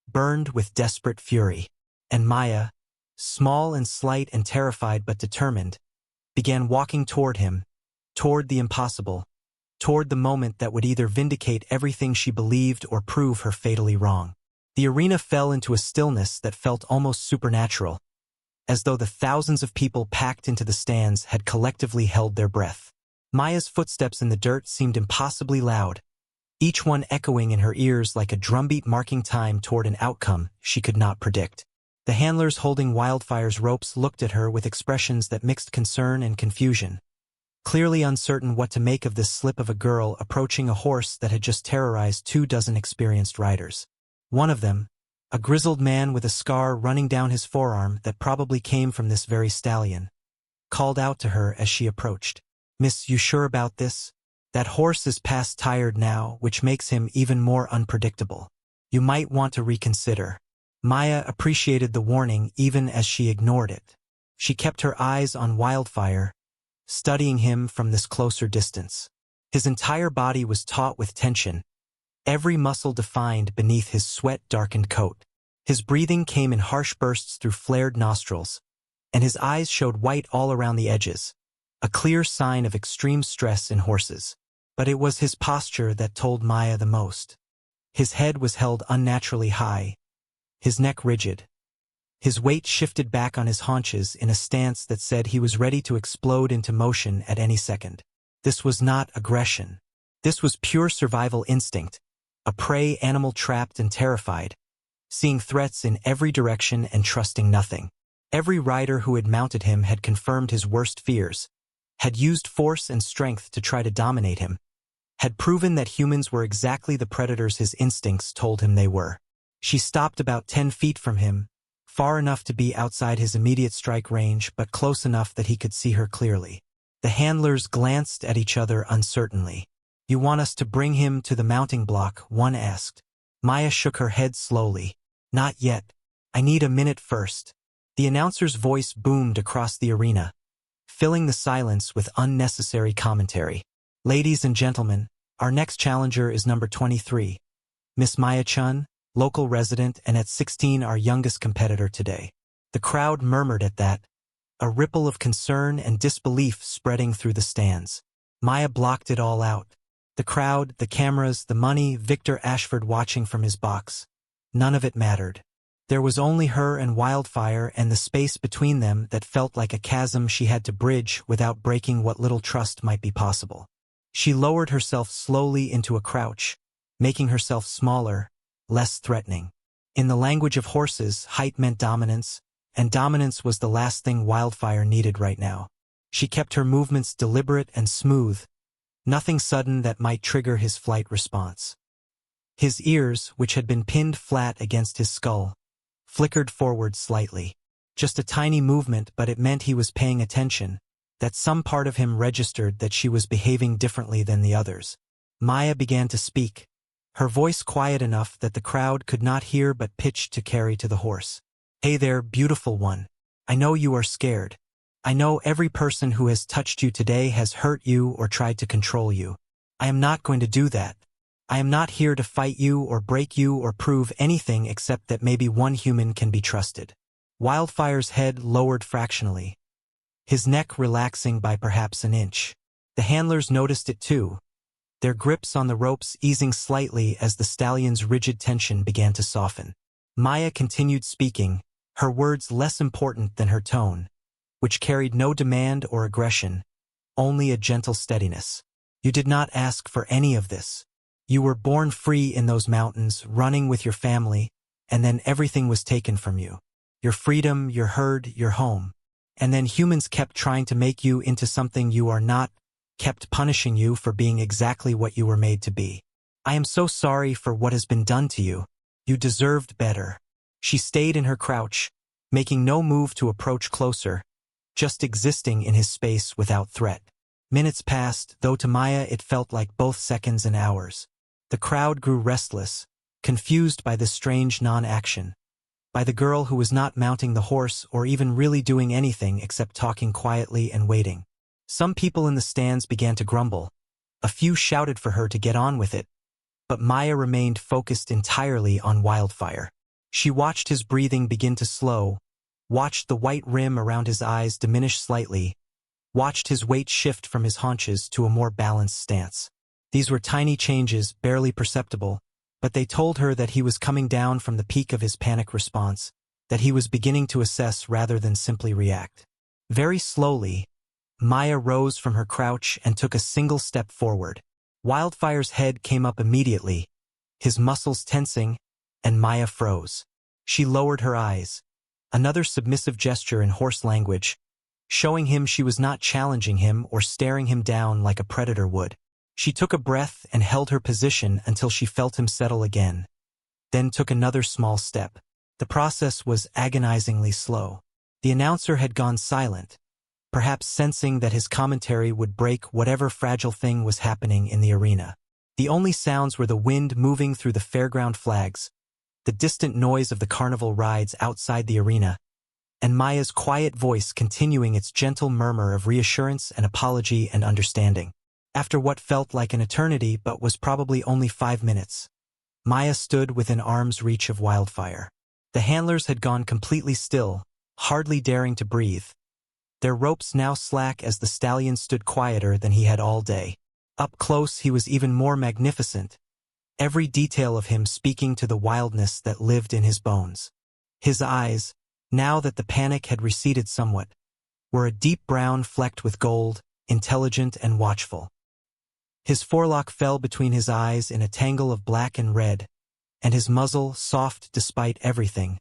burned with desperate fury. And Maya, small and slight and terrified but determined, began walking toward him, toward the impossible, toward the moment that would either vindicate everything she believed or prove her fatally wrong. The arena fell into a stillness that felt almost supernatural, as though the thousands of people packed into the stands had collectively held their breath. Maya's footsteps in the dirt seemed impossibly loud, each one echoing in her ears like a drumbeat marking time toward an outcome she could not predict. The handlers holding Wildfire's ropes looked at her with expressions that mixed concern and confusion, clearly uncertain what to make of this slip of a girl approaching a horse that had just terrorized 24 experienced riders. One of them, a grizzled man with a scar running down his forearm that probably came from this very stallion, called out to her as she approached. "Miss, you sure about this? That horse is past tired now, which makes him even more unpredictable. You might want to reconsider." Maya appreciated the warning even as she ignored it. She kept her eyes on Wildfire, studying him from this closer distance. His entire body was taut with tension, every muscle defined beneath his sweat-darkened coat. His breathing came in harsh bursts through flared nostrils, and his eyes showed white all around the edges, a clear sign of extreme stress in horses. But it was his posture that told Maya the most. His head was held unnaturally high, his neck rigid. His weight shifted back on his haunches in a stance that said he was ready to explode into motion at any second. This was not aggression. This was pure survival instinct, a prey animal trapped and terrified, seeing threats in every direction and trusting nothing. Every rider who had mounted him had confirmed his worst fears, had used force and strength to try to dominate him, had proven that humans were exactly the predators his instincts told him they were. She stopped about 10 feet from him, far enough to be outside his immediate strike range but close enough that he could see her clearly. The handlers glanced at each other uncertainly. "You want us to bring him to the mounting block?" one asked. Maya shook her head slowly. "Not yet. I need a minute first." The announcer's voice boomed across the arena, filling the silence with unnecessary commentary. "Ladies and gentlemen, our next challenger is number 23, Miss Maya Chun, local resident and at 16 our youngest competitor today." The crowd murmured at that, a ripple of concern and disbelief spreading through the stands. Maya blocked it all out. The crowd, the cameras, the money, Victor Ashford watching from his box. None of it mattered. There was only her and Wildfire and the space between them that felt like a chasm she had to bridge without breaking what little trust might be possible. She lowered herself slowly into a crouch, making herself smaller, less threatening. In the language of horses, height meant dominance, and dominance was the last thing Wildfire needed right now. She kept her movements deliberate and smooth, nothing sudden that might trigger his flight response. His ears, which had been pinned flat against his skull, flickered forward slightly. Just a tiny movement, but it meant he was paying attention, that some part of him registered that she was behaving differently than the others. Maya began to speak, her voice quiet enough that the crowd could not hear but pitched to carry to the horse. "Hey there, beautiful one. I know you are scared. I know every person who has touched you today has hurt you or tried to control you. I am not going to do that. I am not here to fight you or break you or prove anything except that maybe one human can be trusted." Wildfire's head lowered fractionally, his neck relaxing by perhaps an inch. The handlers noticed it too, their grips on the ropes easing slightly as the stallion's rigid tension began to soften. Maya continued speaking, her words less important than her tone, which carried no demand or aggression, only a gentle steadiness. "You did not ask for any of this. You were born free in those mountains, running with your family, and then everything was taken from you. Your freedom, your herd, your home. And then humans kept trying to make you into something you are not, kept punishing you for being exactly what you were made to be. I am so sorry for what has been done to you. You deserved better." She stayed in her crouch, making no move to approach closer, just existing in his space without threat. Minutes passed, though to Maya it felt like both seconds and hours. The crowd grew restless, confused by this strange non-action, by the girl who was not mounting the horse or even really doing anything except talking quietly and waiting. Some people in the stands began to grumble. A few shouted for her to get on with it, but Maya remained focused entirely on Wildfire. She watched his breathing begin to slow, watched the white rim around his eyes diminish slightly, watched his weight shift from his haunches to a more balanced stance. These were tiny changes, barely perceptible, but they told her that he was coming down from the peak of his panic response, that he was beginning to assess rather than simply react. Very slowly, Maya rose from her crouch and took a single step forward. Wildfire's head came up immediately, his muscles tensing, and Maya froze. She lowered her eyes, another submissive gesture in horse language, showing him she was not challenging him or staring him down like a predator would. She took a breath and held her position until she felt him settle again, then took another small step. The process was agonizingly slow. The announcer had gone silent, perhaps sensing that his commentary would break whatever fragile thing was happening in the arena. The only sounds were the wind moving through the fairground flags, the distant noise of the carnival rides outside the arena, and Maya's quiet voice continuing its gentle murmur of reassurance and apology and understanding. After what felt like an eternity but was probably only 5 minutes, Maya stood within arm's reach of Wildfire. The handlers had gone completely still, hardly daring to breathe, their ropes now slack as the stallion stood quieter than he had all day. Up close he was even more magnificent, every detail of him speaking to the wildness that lived in his bones. His eyes, now that the panic had receded somewhat, were a deep brown flecked with gold, intelligent and watchful. His forelock fell between his eyes in a tangle of black and red, and his muzzle, soft despite everything,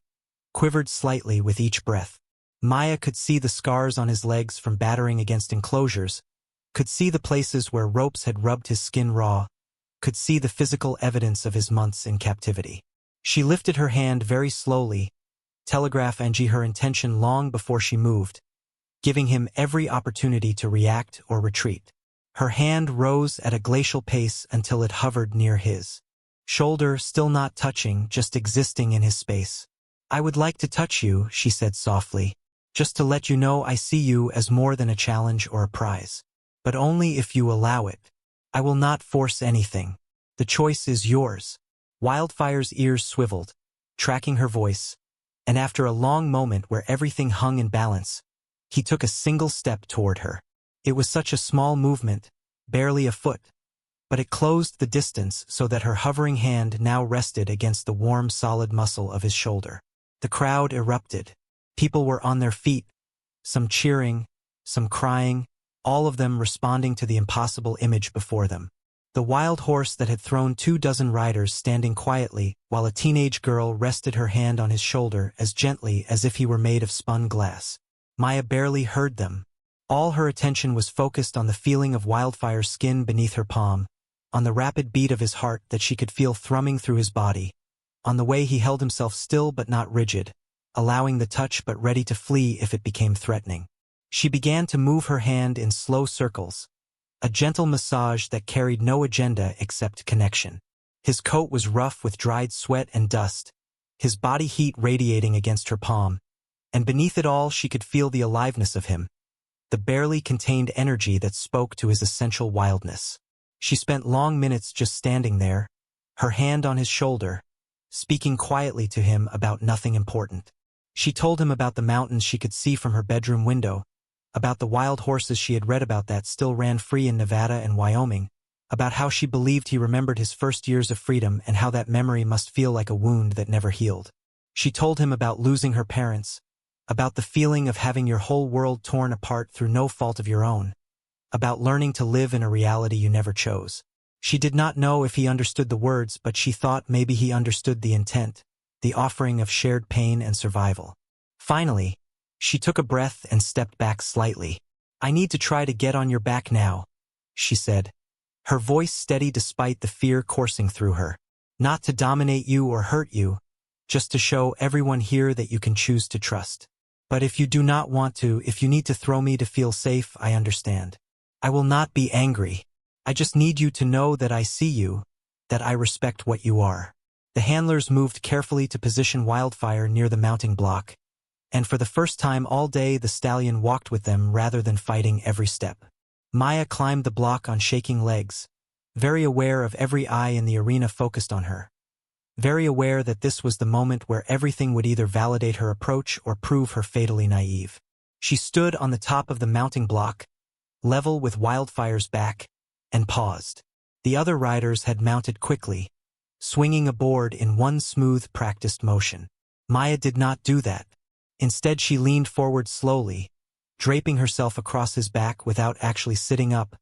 quivered slightly with each breath. Maya could see the scars on his legs from battering against enclosures, could see the places where ropes had rubbed his skin raw, could see the physical evidence of his months in captivity. She lifted her hand very slowly, telegraph-ing her intention long before she moved, giving him every opportunity to react or retreat. Her hand rose at a glacial pace until it hovered near his shoulder, still not touching, just existing in his space. "I would like to touch you," she said softly, "just to let you know I see you as more than a challenge or a prize. But only if you allow it. I will not force anything. The choice is yours." Wildfire's ears swiveled, tracking her voice, and after a long moment where everything hung in balance, he took a single step toward her. It was such a small movement, barely a foot, but it closed the distance so that her hovering hand now rested against the warm, solid muscle of his shoulder. The crowd erupted. People were on their feet, some cheering, some crying, all of them responding to the impossible image before them. The wild horse that had thrown 24 riders standing quietly while a teenage girl rested her hand on his shoulder as gently as if he were made of spun glass. Maya barely heard them. All her attention was focused on the feeling of Wildfire's skin beneath her palm, on the rapid beat of his heart that she could feel thrumming through his body, on the way he held himself still but not rigid, allowing the touch but ready to flee if it became threatening. She began to move her hand in slow circles, a gentle massage that carried no agenda except connection. His coat was rough with dried sweat and dust, his body heat radiating against her palm, and beneath it all she could feel the aliveness of him, the barely contained energy that spoke to his essential wildness. She spent long minutes just standing there, her hand on his shoulder, speaking quietly to him about nothing important. She told him about the mountains she could see from her bedroom window, about the wild horses she had read about that still ran free in Nevada and Wyoming, about how she believed he remembered his first years of freedom and how that memory must feel like a wound that never healed. She told him about losing her parents, about the feeling of having your whole world torn apart through no fault of your own, about learning to live in a reality you never chose. She did not know if he understood the words, but she thought maybe he understood the intent, the offering of shared pain and survival. Finally, she took a breath and stepped back slightly. "I need to try to get on your back now," she said, her voice steady despite the fear coursing through her. "Not to dominate you or hurt you, just to show everyone here that you can choose to trust. But if you do not want to, if you need to throw me to feel safe, I understand. I will not be angry. I just need you to know that I see you, that I respect what you are." The handlers moved carefully to position Wildfire near the mounting block, and for the first time all day the stallion walked with them rather than fighting every step. Maya climbed the block on shaking legs, very aware of every eye in the arena focused on her, very aware that this was the moment where everything would either validate her approach or prove her fatally naive. She stood on the top of the mounting block, level with Wildfire's back, and paused. The other riders had mounted quickly, swinging aboard in one smooth, practiced motion. Maya did not do that. Instead, she leaned forward slowly, draping herself across his back without actually sitting up,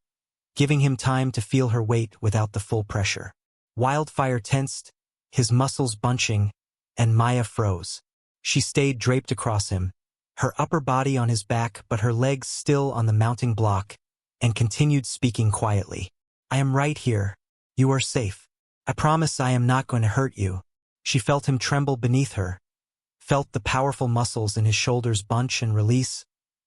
giving him time to feel her weight without the full pressure. Wildfire tensed, his muscles bunching, and Maya froze. She stayed draped across him, her upper body on his back but her legs still on the mounting block, and continued speaking quietly. "I am right here. You are safe. I promise I am not going to hurt you." She felt him tremble beneath her, felt the powerful muscles in his shoulders bunch and release,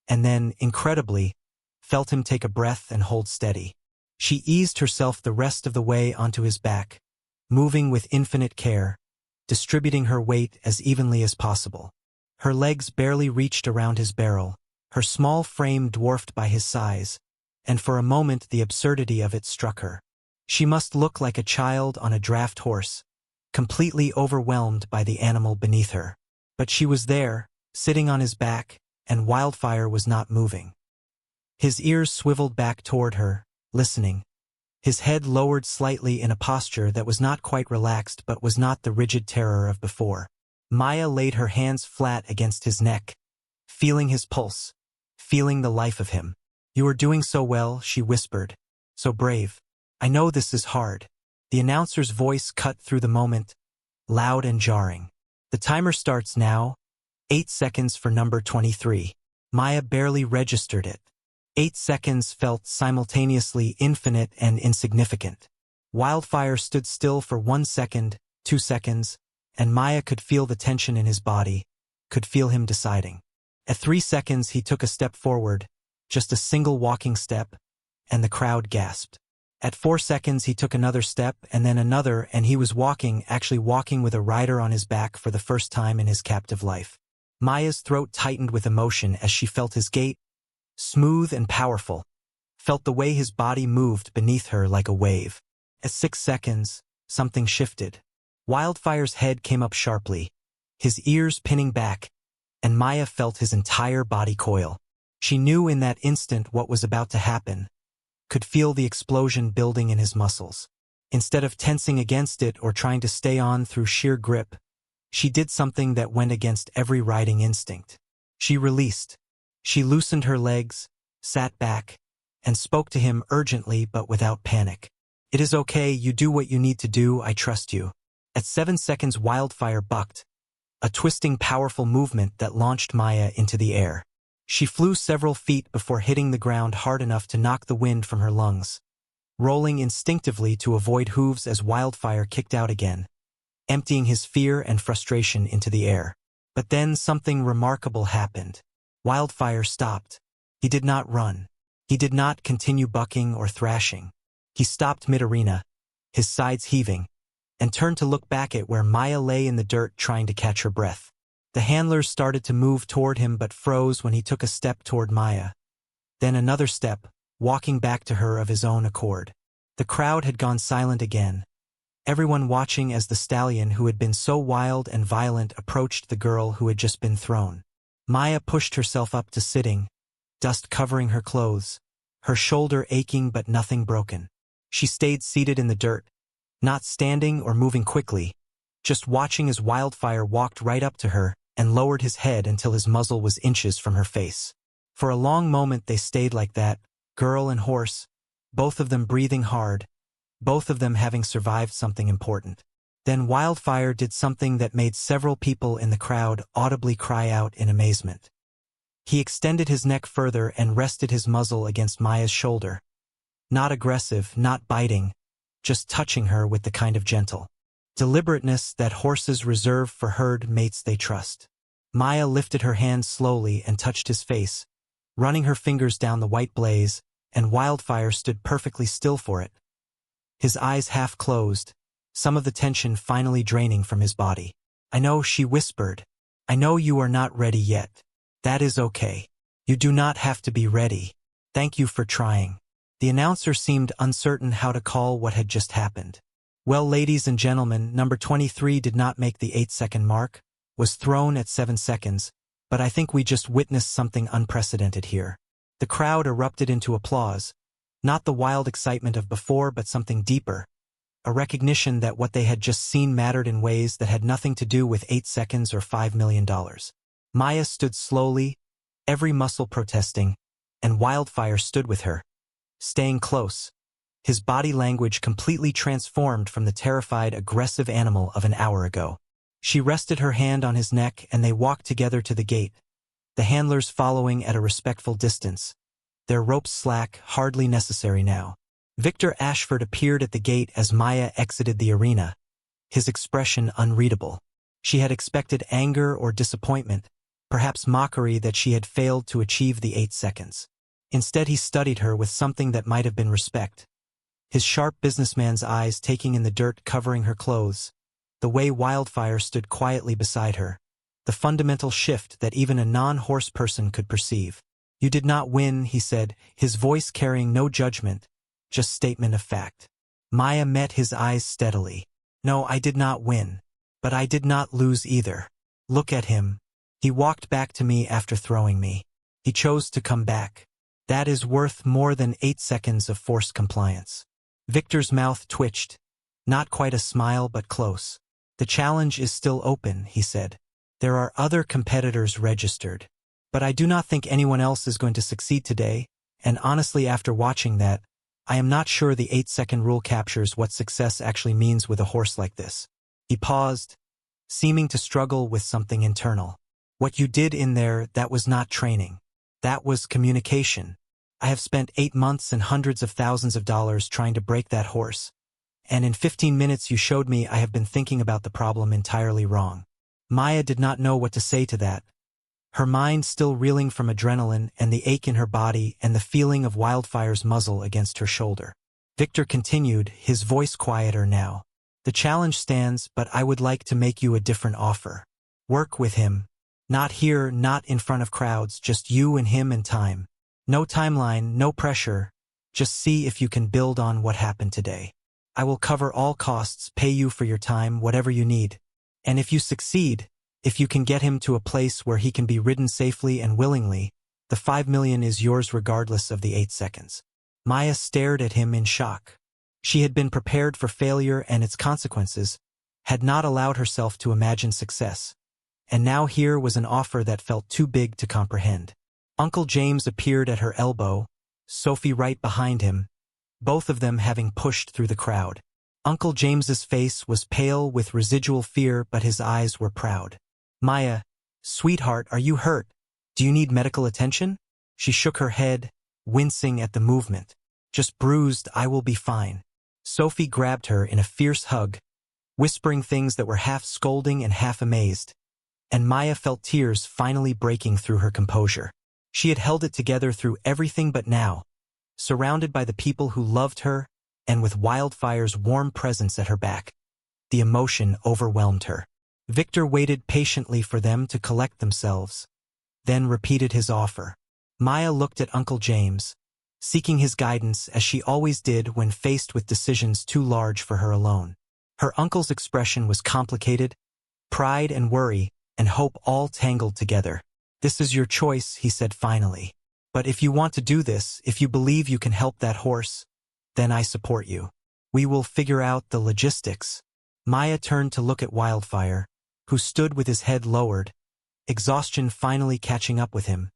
and then, incredibly, felt him take a breath and hold steady. She eased herself the rest of the way onto his back, moving with infinite care, distributing her weight as evenly as possible. Her legs barely reached around his barrel, her small frame dwarfed by his size, and for a moment the absurdity of it struck her. She must look like a child on a draft horse, completely overwhelmed by the animal beneath her. But she was there, sitting on his back, and Wildfire was not moving. His ears swiveled back toward her, listening, his head lowered slightly in a posture that was not quite relaxed but was not the rigid terror of before. Maya laid her hands flat against his neck, feeling his pulse, feeling the life of him. "You are doing so well," she whispered, "so brave. I know this is hard." The announcer's voice cut through the moment, loud and jarring. "The timer starts now. 8 seconds for number 23. Maya barely registered it. 8 seconds felt simultaneously infinite and insignificant. Wildfire stood still for 1 second, 2 seconds, and Maya could feel the tension in his body, could feel him deciding. At 3 seconds he took a step forward, just a single walking step, and the crowd gasped. At 4 seconds he took another step and then another, and he was walking, actually walking with a rider on his back for the first time in his captive life. Maya's throat tightened with emotion as she felt his gait, smooth and powerful, felt the way his body moved beneath her like a wave. At 6 seconds, something shifted. Wildfire's head came up sharply, his ears pinning back, and Maya felt his entire body coil. She knew in that instant what was about to happen, could feel the explosion building in his muscles. Instead of tensing against it or trying to stay on through sheer grip, She did something that went against every riding instinct. She released. She loosened her legs, sat back, and spoke to him urgently but without panic. "It is okay, you do what you need to do, I trust you." At 7 seconds, Wildfire bucked, a twisting, powerful movement that launched Maya into the air. She flew several feet before hitting the ground hard enough to knock the wind from her lungs, rolling instinctively to avoid hooves as Wildfire kicked out again, emptying his fear and frustration into the air. But then something remarkable happened. Wildfire stopped. He did not run. He did not continue bucking or thrashing. He stopped mid-arena, his sides heaving, and turned to look back at where Maya lay in the dirt trying to catch her breath. The handlers started to move toward him but froze when he took a step toward Maya. Then another step, walking back to her of his own accord. The crowd had gone silent again, everyone watching as the stallion who had been so wild and violent approached the girl who had just been thrown. Maya pushed herself up to sitting, dust covering her clothes, her shoulder aching but nothing broken. She stayed seated in the dirt, not standing or moving quickly, just watching as Wildfire walked right up to her and lowered his head until his muzzle was inches from her face. For a long moment they stayed like that, girl and horse, both of them breathing hard, both of them having survived something important. Then Wildfire did something that made several people in the crowd audibly cry out in amazement. He extended his neck further and rested his muzzle against Maya's shoulder. Not aggressive, not biting, just touching her with the kind of gentle deliberateness that horses reserve for herd mates they trust. Maya lifted her hand slowly and touched his face, running her fingers down the white blaze, and Wildfire stood perfectly still for it. His eyes half closed, some of the tension finally draining from his body. "I know," she whispered. "I know you are not ready yet. That is okay. You do not have to be ready. Thank you for trying." The announcer seemed uncertain how to call what had just happened. "Well, ladies and gentlemen, number 23 did not make the 8-second mark, was thrown at 7 seconds, but I think we just witnessed something unprecedented here." The crowd erupted into applause, not the wild excitement of before but something deeper, a recognition that what they had just seen mattered in ways that had nothing to do with 8 seconds or $5 million. Maya stood slowly, every muscle protesting, and Wildfire stood with her, staying close, his body language completely transformed from the terrified, aggressive animal of an hour ago. She rested her hand on his neck and they walked together to the gate, the handlers following at a respectful distance, their ropes slack, hardly necessary now. Victor Ashford appeared at the gate as Maya exited the arena, his expression unreadable. She had expected anger or disappointment, perhaps mockery that she had failed to achieve the 8 seconds. Instead he studied her with something that might have been respect, his sharp businessman's eyes taking in the dirt covering her clothes, the way Wildfire stood quietly beside her, the fundamental shift that even a non-horse person could perceive. "You did not win," he said, his voice carrying no judgment, just statement of fact. Maya met his eyes steadily. "No, I did not win. But I did not lose either. Look at him. He walked back to me after throwing me. He chose to come back. That is worth more than 8 seconds of forced compliance." Victor's mouth twitched, not quite a smile but close. "The challenge is still open," he said. "There are other competitors registered. But I do not think anyone else is going to succeed today, and honestly after watching that, I am not sure the 8-second rule captures what success actually means with a horse like this." He paused, seeming to struggle with something internal. "What you did in there, that was not training. That was communication. I have spent 8 months and hundreds of thousands of dollars trying to break that horse, and in 15 minutes you showed me I have been thinking about the problem entirely wrong." Maya did not know what to say to that, her mind still reeling from adrenaline and the ache in her body and the feeling of Wildfire's muzzle against her shoulder. Victor continued, his voice quieter now. "The challenge stands, but I would like to make you a different offer. Work with him. Not here, not in front of crowds, just you and him and time. No timeline, no pressure. Just see if you can build on what happened today. I will cover all costs, pay you for your time, whatever you need. And if you succeed, if you can get him to a place where he can be ridden safely and willingly, the $5 million is yours regardless of the 8 seconds." Maya stared at him in shock. She had been prepared for failure and its consequences, had not allowed herself to imagine success. And now here was an offer that felt too big to comprehend. Uncle James appeared at her elbow, Sophie right behind him, both of them having pushed through the crowd. Uncle James's face was pale with residual fear, but his eyes were proud. "Maya, sweetheart, are you hurt? Do you need medical attention?" She shook her head, wincing at the movement. "Just bruised, I will be fine." Sophie grabbed her in a fierce hug, whispering things that were half scolding and half amazed. And Maya felt tears finally breaking through her composure. She had held it together through everything, but now, surrounded by the people who loved her, and with Wildfire's warm presence at her back, the emotion overwhelmed her. Victor waited patiently for them to collect themselves, then repeated his offer. Maya looked at Uncle James, seeking his guidance as she always did when faced with decisions too large for her alone. Her uncle's expression was complicated, pride and worry and hope all tangled together. "This is your choice," he said finally. "But if you want to do this, if you believe you can help that horse, then I support you. We will figure out the logistics." Maya turned to look at Wildfire, who stood with his head lowered, exhaustion finally catching up with him,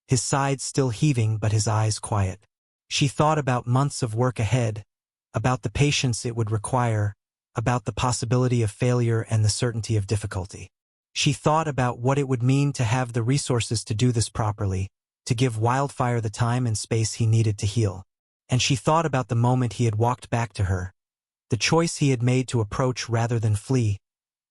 his sides still heaving but his eyes quiet. She thought about months of work ahead, about the patience it would require, about the possibility of failure and the certainty of difficulty. She thought about what it would mean to have the resources to do this properly, to give Wildfire the time and space he needed to heal. And she thought about the moment he had walked back to her, the choice he had made to approach rather than flee,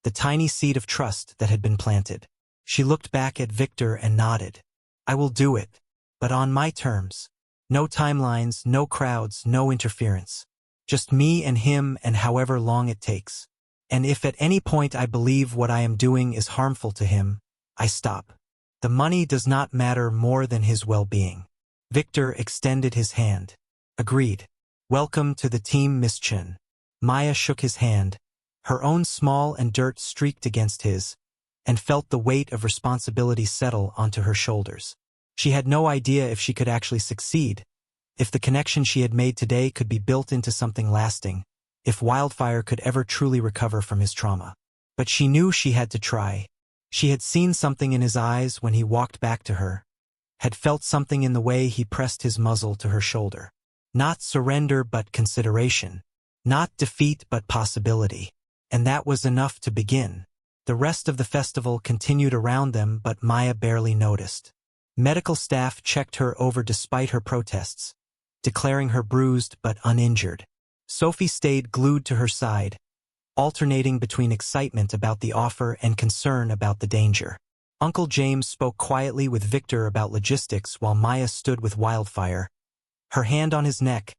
the tiny seed of trust that had been planted. She looked back at Victor and nodded. "I will do it, but on my terms. No timelines, no crowds, no interference. Just me and him and however long it takes. And if at any point I believe what I am doing is harmful to him, I stop. The money does not matter more than his well-being." Victor extended his hand. "Agreed. Welcome to the team, Miss Chen." Maya shook his hand, her own small and dirt streaked against his, and felt the weight of responsibility settle onto her shoulders. She had no idea if she could actually succeed, if the connection she had made today could be built into something lasting, if Wildfire could ever truly recover from his trauma. But she knew she had to try. She had seen something in his eyes when he walked back to her, had felt something in the way he pressed his muzzle to her shoulder. Not surrender but consideration. Not defeat but possibility. And that was enough to begin. The rest of the festival continued around them, but Maya barely noticed. Medical staff checked her over despite her protests, declaring her bruised but uninjured. Sophie stayed glued to her side, alternating between excitement about the offer and concern about the danger. Uncle James spoke quietly with Victor about logistics while Maya stood with Wildfire, her hand on his neck,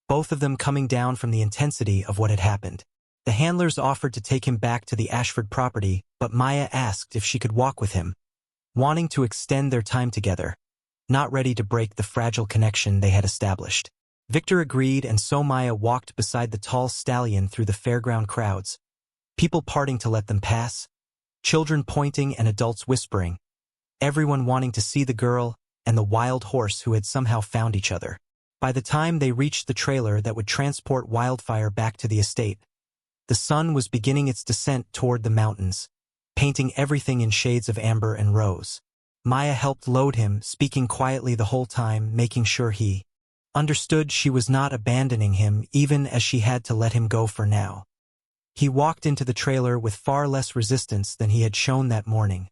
both of them coming down from the intensity of what had happened. The handlers offered to take him back to the Ashford property, but Maya asked if she could walk with him, wanting to extend their time together, not ready to break the fragile connection they had established. Victor agreed, and so Maya walked beside the tall stallion through the fairground crowds, people parting to let them pass, children pointing and adults whispering, everyone wanting to see the girl and the wild horse who had somehow found each other. By the time they reached the trailer that would transport Wildfire back to the estate, the sun was beginning its descent toward the mountains, painting everything in shades of amber and rose. Maya helped load him, speaking quietly the whole time, making sure he understood she was not abandoning him even as she had to let him go for now. He walked into the trailer with far less resistance than he had shown that morning,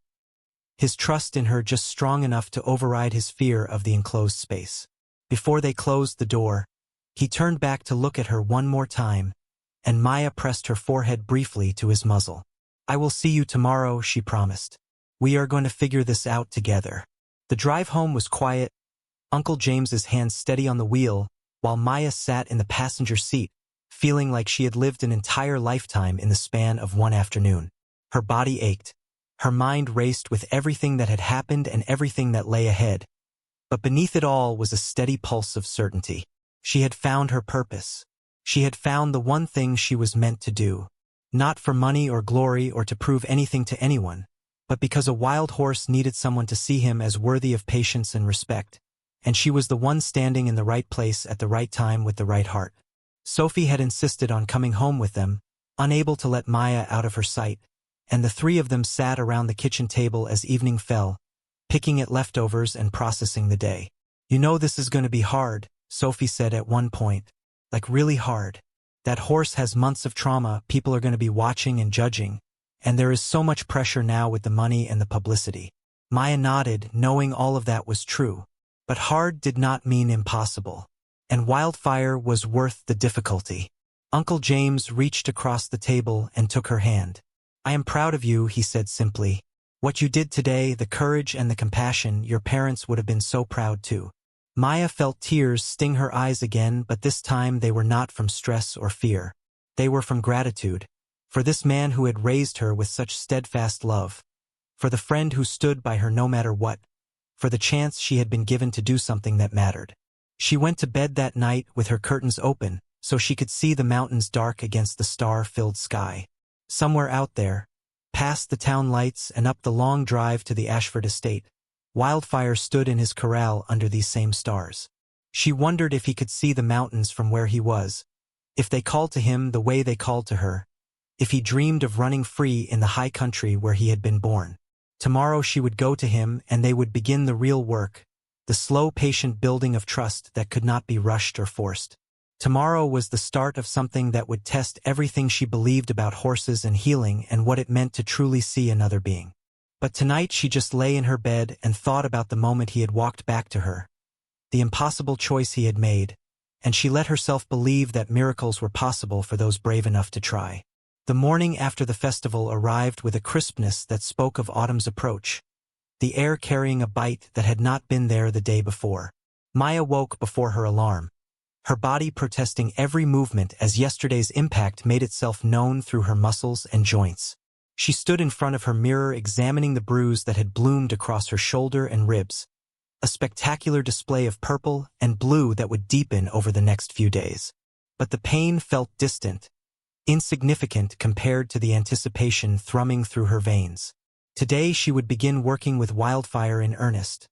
his trust in her just strong enough to override his fear of the enclosed space. Before they closed the door, he turned back to look at her one more time, and Maya pressed her forehead briefly to his muzzle. "I will see you tomorrow," she promised. "We are going to figure this out together." The drive home was quiet, Uncle James's hands steady on the wheel, while Maya sat in the passenger seat, feeling like she had lived an entire lifetime in the span of one afternoon. Her body ached. Her mind raced with everything that had happened and everything that lay ahead. But beneath it all was a steady pulse of certainty. She had found her purpose. She had found the one thing she was meant to do. Not for money or glory or to prove anything to anyone, but because a wild horse needed someone to see him as worthy of patience and respect, and she was the one standing in the right place at the right time with the right heart. Sophie had insisted on coming home with them, unable to let Maya out of her sight, and the three of them sat around the kitchen table as evening fell, picking at leftovers and processing the day. "You know this is going to be hard," Sophie said at one point. "Like really hard. That horse has months of trauma, people are going to be watching and judging, and there is so much pressure now with the money and the publicity." Maya nodded, knowing all of that was true. But hard did not mean impossible. And wildfire was worth the difficulty. Uncle James reached across the table and took her hand. "I am proud of you," he said simply. "What you did today, the courage and the compassion, your parents would have been so proud too." Maya felt tears sting her eyes again, but this time they were not from stress or fear. They were from gratitude, for this man who had raised her with such steadfast love, for the friend who stood by her no matter what, for the chance she had been given to do something that mattered. She went to bed that night with her curtains open, so she could see the mountains dark against the star-filled sky. Somewhere out there, past the town lights and up the long drive to the Ashford estate, Wildfire stood in his corral under these same stars. She wondered if he could see the mountains from where he was, if they called to him the way they called to her, if he dreamed of running free in the high country where he had been born. Tomorrow she would go to him and they would begin the real work, the slow, patient building of trust that could not be rushed or forced. Tomorrow was the start of something that would test everything she believed about horses and healing and what it meant to truly see another being. But tonight she just lay in her bed and thought about the moment he had walked back to her, the impossible choice he had made, and she let herself believe that miracles were possible for those brave enough to try. The morning after the festival arrived with a crispness that spoke of autumn's approach, the air carrying a bite that had not been there the day before. Maya woke before her alarm, her body protesting every movement as yesterday's impact made itself known through her muscles and joints. She stood in front of her mirror examining the bruise that had bloomed across her shoulder and ribs, a spectacular display of purple and blue that would deepen over the next few days. But the pain felt distant, insignificant compared to the anticipation thrumming through her veins. Today she would begin working with Wildfire in earnest,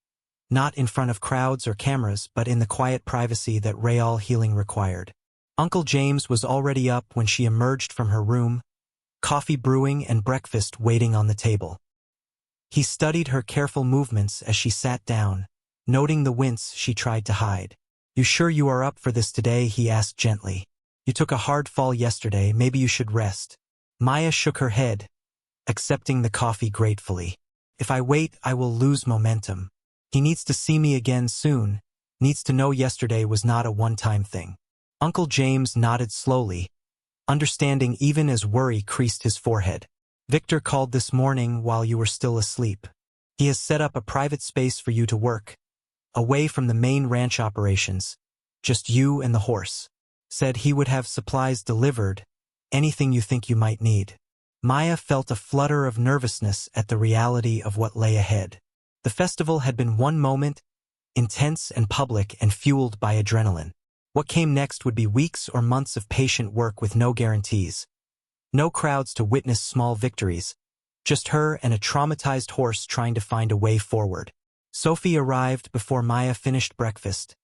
not in front of crowds or cameras, but in the quiet privacy that real healing required. Uncle James was already up when she emerged from her room, coffee brewing and breakfast waiting on the table. He studied her careful movements as she sat down, noting the wince she tried to hide. "You sure you are up for this today?" he asked gently. "You took a hard fall yesterday, maybe you should rest." Maya shook her head, accepting the coffee gratefully. "If I wait, I will lose momentum. He needs to see me again soon, needs to know yesterday was not a one-time thing." Uncle James nodded slowly, understanding even as worry creased his forehead. "Victor called this morning while you were still asleep. He has set up a private space for you to work, away from the main ranch operations, just you and the horse. Said he would have supplies delivered, anything you think you might need." Maya felt a flutter of nervousness at the reality of what lay ahead. The festival had been one moment, intense and public and fueled by adrenaline. What came next would be weeks or months of patient work with no guarantees. No crowds to witness small victories, just her and a traumatized horse trying to find a way forward. Sophie arrived before Maya finished breakfast,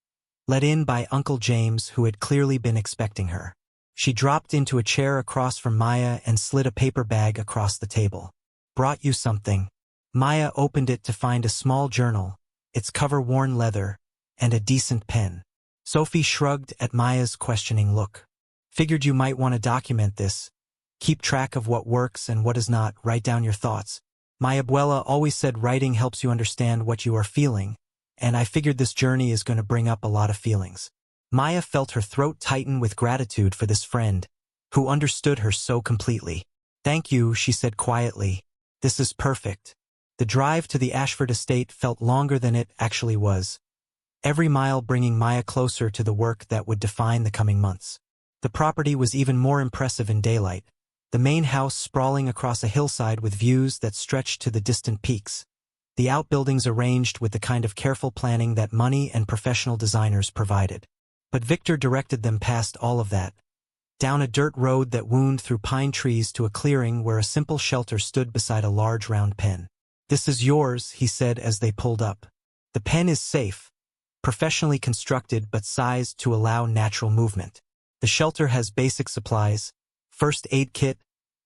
let in by Uncle James, who had clearly been expecting her. She dropped into a chair across from Maya and slid a paper bag across the table. "Brought you something." Maya opened it to find a small journal, its cover worn leather, and a decent pen. Sophie shrugged at Maya's questioning look. "Figured you might want to document this. Keep track of what works and what does not, write down your thoughts. My abuela always said writing helps you understand what you are feeling, and I figured this journey is going to bring up a lot of feelings." Maya felt her throat tighten with gratitude for this friend, who understood her so completely. "Thank you," she said quietly. "This is perfect." The drive to the Ashford estate felt longer than it actually was, every mile bringing Maya closer to the work that would define the coming months. The property was even more impressive in daylight, the main house sprawling across a hillside with views that stretched to the distant peaks, the outbuildings arranged with the kind of careful planning that money and professional designers provided. But Victor directed them past all of that, down a dirt road that wound through pine trees to a clearing where a simple shelter stood beside a large round pen. "This is yours," he said as they pulled up. "The pen is safe, professionally constructed but sized to allow natural movement. The shelter has basic supplies, first aid kit,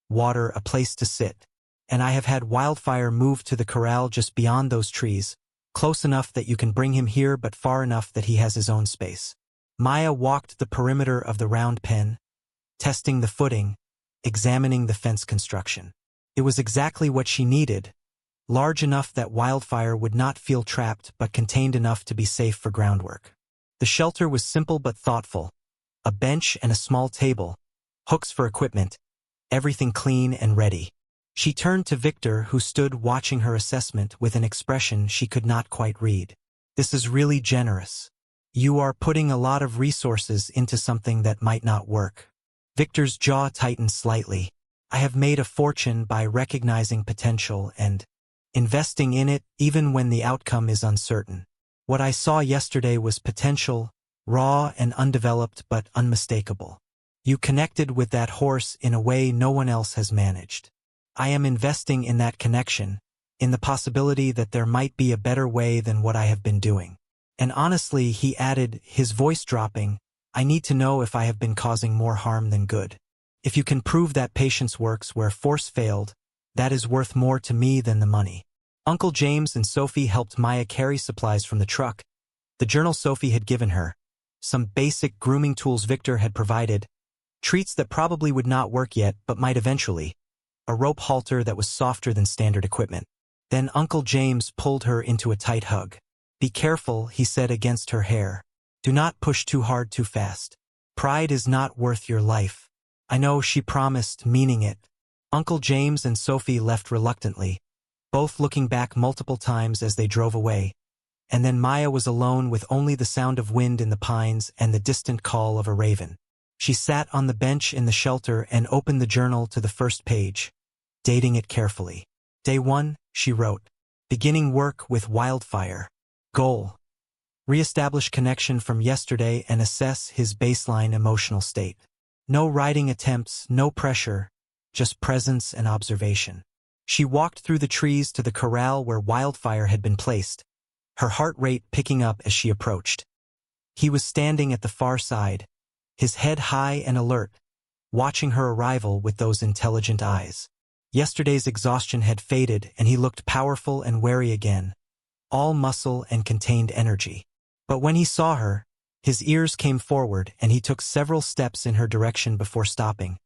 water, a place to sit. And I have had Wildfire moved to the corral just beyond those trees, close enough that you can bring him here but far enough that he has his own space. Maya walked the perimeter of the round pen, testing the footing, examining the fence construction. It was exactly what she needed, large enough that Wildfire would not feel trapped but contained enough to be safe for groundwork. The shelter was simple but thoughtful, a bench and a small table, hooks for equipment, everything clean and ready. She turned to Victor, who stood watching her assessment with an expression she could not quite read. This is really generous. You are putting a lot of resources into something that might not work. Victor's jaw tightened slightly. I have made a fortune by recognizing potential and investing in it even when the outcome is uncertain. What I saw yesterday was potential, raw and undeveloped but unmistakable. You connected with that horse in a way no one else has managed. I am investing in that connection, in the possibility that there might be a better way than what I have been doing. And honestly, he added, his voice dropping, I need to know if I have been causing more harm than good. If you can prove that patience works where force failed, that is worth more to me than the money. Uncle James and Sophie helped Maya carry supplies from the truck, the journal Sophie had given her, some basic grooming tools Victor had provided, treats that probably would not work yet but might eventually, a rope halter that was softer than standard equipment. Then Uncle James pulled her into a tight hug. Be careful, he said against her hair. Do not push too hard too fast. Pride is not worth your life. I know, she promised, meaning it. Uncle James and Sophie left reluctantly, both looking back multiple times as they drove away. And then Maya was alone with only the sound of wind in the pines and the distant call of a raven. She sat on the bench in the shelter and opened the journal to the first page, dating it carefully. Day 1, she wrote. Beginning work with Wildfire. Goal. Re-establish connection from yesterday and assess his baseline emotional state. No writing attempts, no pressure, just presence and observation. She walked through the trees to the corral where Wildfire had been placed, her heart rate picking up as she approached. He was standing at the far side, his head high and alert, watching her arrival with those intelligent eyes. Yesterday's exhaustion had faded and he looked powerful and wary again, all muscle and contained energy. But when he saw her, his ears came forward and he took several steps in her direction before stopping,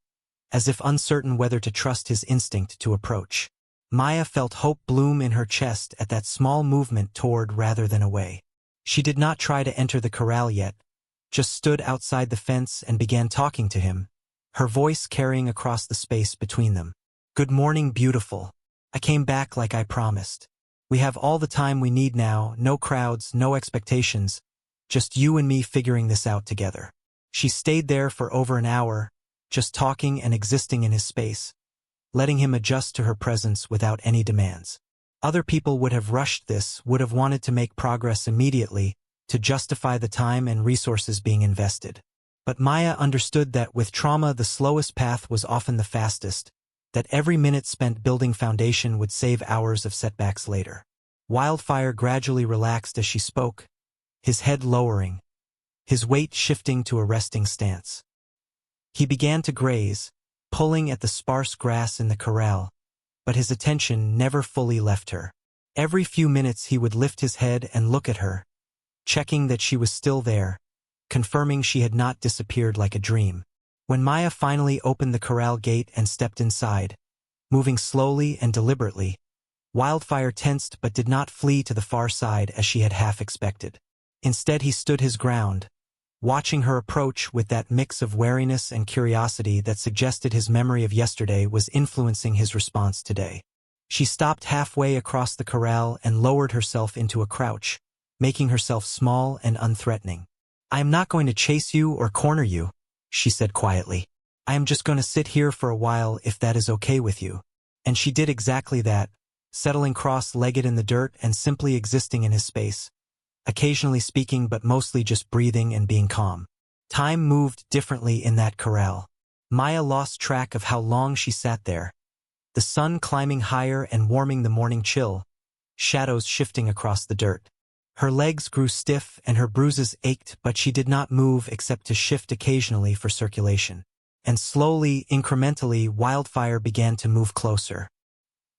as if uncertain whether to trust his instinct to approach. Maya felt hope bloom in her chest at that small movement toward rather than away. She did not try to enter the corral yet, just stood outside the fence and began talking to him, her voice carrying across the space between them. Good morning, beautiful. I came back like I promised. We have all the time we need now, no crowds, no expectations, just you and me figuring this out together. She stayed there for over an hour, just talking and existing in his space, letting him adjust to her presence without any demands. Other people would have rushed this, would have wanted to make progress immediately, to justify the time and resources being invested. But Maya understood that with trauma the slowest path was often the fastest, that every minute spent building foundation would save hours of setbacks later. Wildfire gradually relaxed as she spoke, his head lowering, his weight shifting to a resting stance. He began to graze, pulling at the sparse grass in the corral, but his attention never fully left her. Every few minutes he would lift his head and look at her, checking that she was still there, confirming she had not disappeared like a dream. When Maya finally opened the corral gate and stepped inside, moving slowly and deliberately, Wildfire tensed but did not flee to the far side as she had half expected. Instead he stood his ground, watching her approach with that mix of wariness and curiosity that suggested his memory of yesterday was influencing his response today. She stopped halfway across the corral and lowered herself into a crouch, making herself small and unthreatening. I am not going to chase you or corner you, she said quietly. I am just going to sit here for a while if that is okay with you. And she did exactly that, settling cross-legged in the dirt and simply existing in his space, occasionally speaking but mostly just breathing and being calm. Time moved differently in that corral. Maya lost track of how long she sat there, the sun climbing higher and warming the morning chill, shadows shifting across the dirt. Her legs grew stiff and her bruises ached, but she did not move except to shift occasionally for circulation. and slowly, incrementally, Wildfire began to move closer.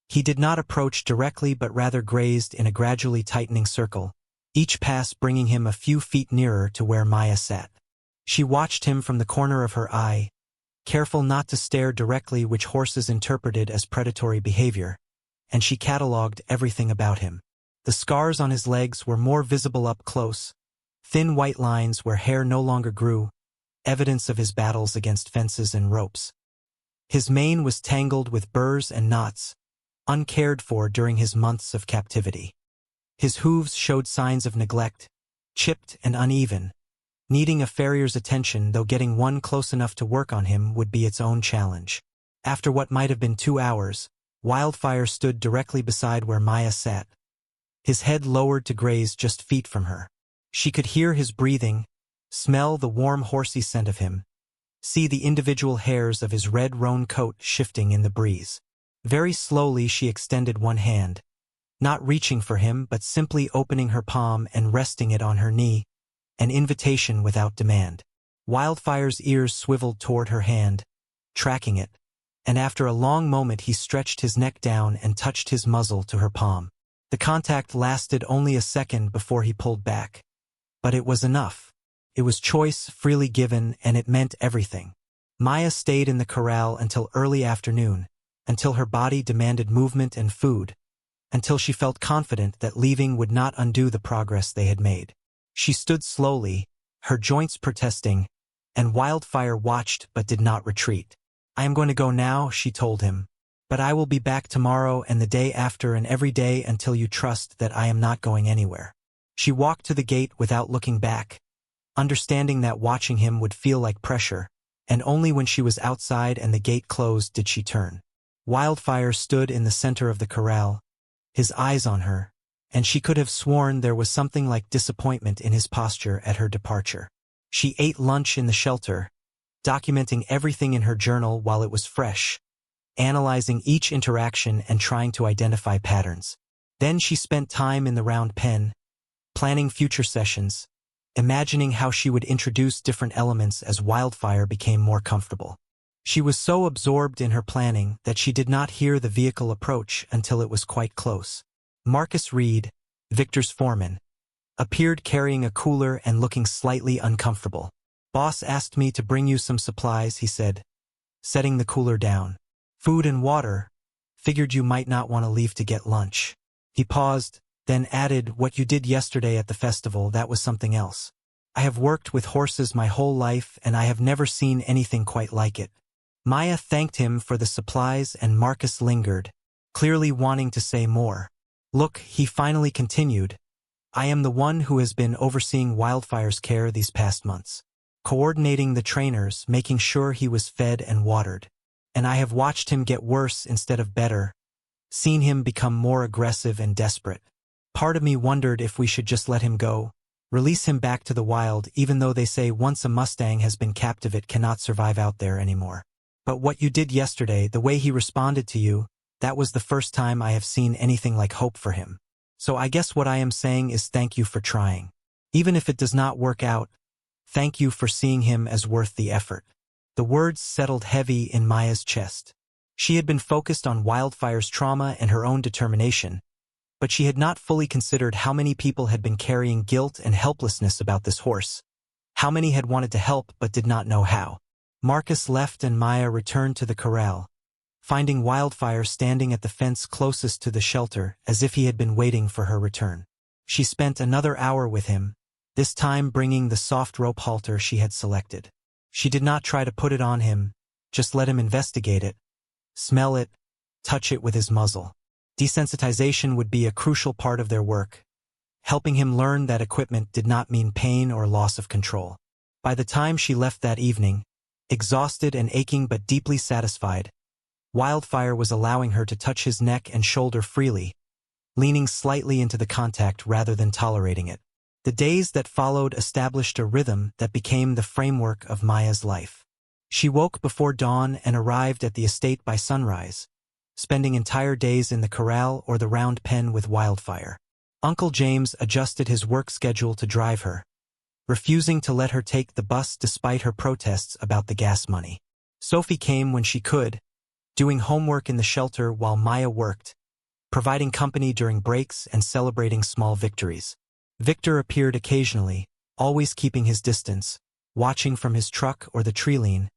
He did not approach directly but rather grazed in a gradually tightening circle, each pass bringing him a few feet nearer to where Maya sat. She watched him from the corner of her eye, careful not to stare directly, which horses interpreted as predatory behavior, and she catalogued everything about him. The scars on his legs were more visible up close, thin white lines where hair no longer grew, evidence of his battles against fences and ropes. His mane was tangled with burrs and knots, uncared for during his months of captivity. His hooves showed signs of neglect, chipped and uneven, needing a farrier's attention, though getting one close enough to work on him would be its own challenge. After what might have been 2 hours, Wildfire stood directly beside where Maya sat, his head lowered to graze just feet from her. She could hear his breathing, smell the warm horsey scent of him, see the individual hairs of his red roan coat shifting in the breeze. Very slowly she extended one hand, not reaching for him but simply opening her palm and resting it on her knee, an invitation without demand. Wildfire's ears swiveled toward her hand, tracking it, and after a long moment he stretched his neck down and touched his muzzle to her palm. The contact lasted only a second before he pulled back. But it was enough. It was choice, freely given, and it meant everything. Maya stayed in the corral until early afternoon, until her body demanded movement and food, until she felt confident that leaving would not undo the progress they had made. She stood slowly, her joints protesting, and Wildfire watched but did not retreat. "I am going to go now," she told him, "but I will be back tomorrow and the day after and every day until you trust that I am not going anywhere." She walked to the gate without looking back, understanding that watching him would feel like pressure, and only when she was outside and the gate closed did she turn. Wildfire stood in the center of the corral, his eyes on her, and she could have sworn there was something like disappointment in his posture at her departure. She ate lunch in the shelter, documenting everything in her journal while it was fresh, analyzing each interaction and trying to identify patterns. Then she spent time in the round pen, planning future sessions, imagining how she would introduce different elements as Wildfire became more comfortable. She was so absorbed in her planning that she did not hear the vehicle approach until it was quite close. Marcus Reed, Victor's foreman, appeared carrying a cooler and looking slightly uncomfortable. "Boss asked me to bring you some supplies," he said, setting the cooler down. "Food and water. Figured you might not want to leave to get lunch." He paused, then added, "What you did yesterday at the festival, that was something else. I have worked with horses my whole life and I have never seen anything quite like it." Maya thanked him for the supplies and Marcus lingered, clearly wanting to say more. "Look," he finally continued, "I am the one who has been overseeing Wildfire's care these past months, coordinating the trainers, making sure he was fed and watered. And I have watched him get worse instead of better, seen him become more aggressive and desperate. Part of me wondered if we should just let him go, release him back to the wild, even though they say once a Mustang has been captive it cannot survive out there anymore. But what you did yesterday, the way he responded to you, that was the first time I have seen anything like hope for him. So I guess what I am saying is thank you for trying. Even if it does not work out, thank you for seeing him as worth the effort." The words settled heavy in Maya's chest. She had been focused on Wildfire's trauma and her own determination, but she had not fully considered how many people had been carrying guilt and helplessness about this horse. How many had wanted to help but did not know how. Marcus left and Maya returned to the corral, finding Wildfire standing at the fence closest to the shelter as if he had been waiting for her return. She spent another hour with him, this time bringing the soft rope halter she had selected. She did not try to put it on him, just let him investigate it, smell it, touch it with his muzzle. Desensitization would be a crucial part of their work, helping him learn that equipment did not mean pain or loss of control. By the time she left that evening, exhausted and aching but deeply satisfied, Wildfire was allowing her to touch his neck and shoulder freely, leaning slightly into the contact rather than tolerating it. The days that followed established a rhythm that became the framework of Maya's life. She woke before dawn and arrived at the estate by sunrise, spending entire days in the corral or the round pen with Wildfire. Uncle James adjusted his work schedule to drive her, refusing to let her take the bus despite her protests about the gas money. Sophie came when she could, doing homework in the shelter while Maya worked, providing company during breaks and celebrating small victories. Victor appeared occasionally, always keeping his distance, watching from his truck or the tree lean,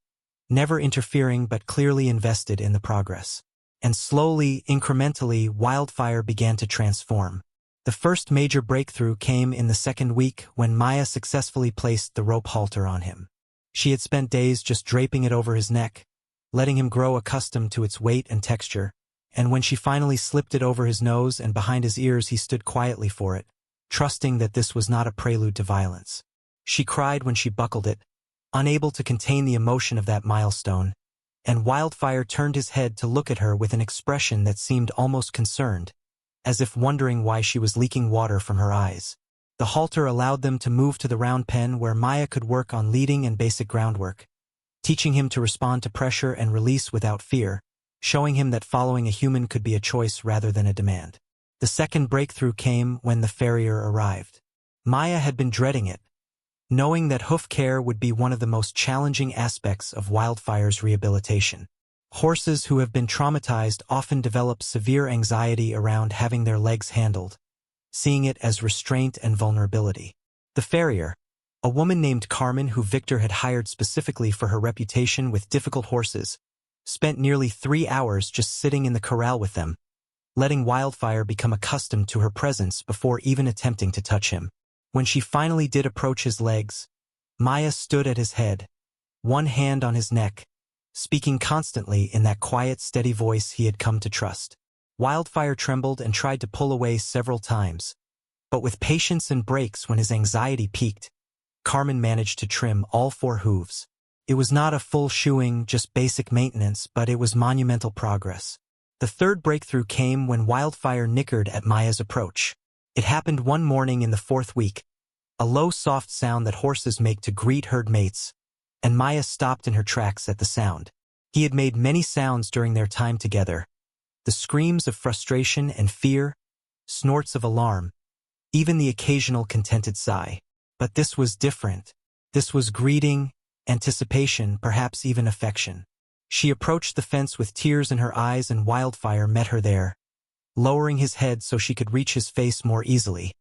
never interfering but clearly invested in the progress. And slowly, incrementally, Wildfire began to transform. The first major breakthrough came in the second week when Maya successfully placed the rope halter on him. She had spent days just draping it over his neck, letting him grow accustomed to its weight and texture, and when she finally slipped it over his nose and behind his ears, he stood quietly for it, trusting that this was not a prelude to violence. She cried when she buckled it, unable to contain the emotion of that milestone, and Wildfire turned his head to look at her with an expression that seemed almost concerned, as if wondering why she was leaking water from her eyes. The halter allowed them to move to the round pen where Maya could work on leading and basic groundwork, teaching him to respond to pressure and release without fear, showing him that following a human could be a choice rather than a demand. The second breakthrough came when the farrier arrived. Maya had been dreading it, knowing that hoof care would be one of the most challenging aspects of Wildfire's rehabilitation. Horses who have been traumatized often develop severe anxiety around having their legs handled, seeing it as restraint and vulnerability. The farrier, a woman named Carmen who Victor had hired specifically for her reputation with difficult horses, spent nearly 3 hours just sitting in the corral with them, letting Wildfire become accustomed to her presence before even attempting to touch him. When she finally did approach his legs, Maya stood at his head, one hand on his neck, speaking constantly in that quiet, steady voice he had come to trust. Wildfire trembled and tried to pull away several times, but with patience and breaks when his anxiety peaked, Carmen managed to trim all 4 hooves. It was not a full shoeing, just basic maintenance, but it was monumental progress. The third breakthrough came when Wildfire nickered at Maya's approach. It happened one morning in the 4th week, a low, soft sound that horses make to greet herd mates, and Maya stopped in her tracks at the sound. He had made many sounds during their time together, the screams of frustration and fear, snorts of alarm, even the occasional contented sigh. But this was different. This was greeting, anticipation, perhaps even affection. She approached the fence with tears in her eyes and Wildfire met her there, lowering his head so she could reach his face more easily.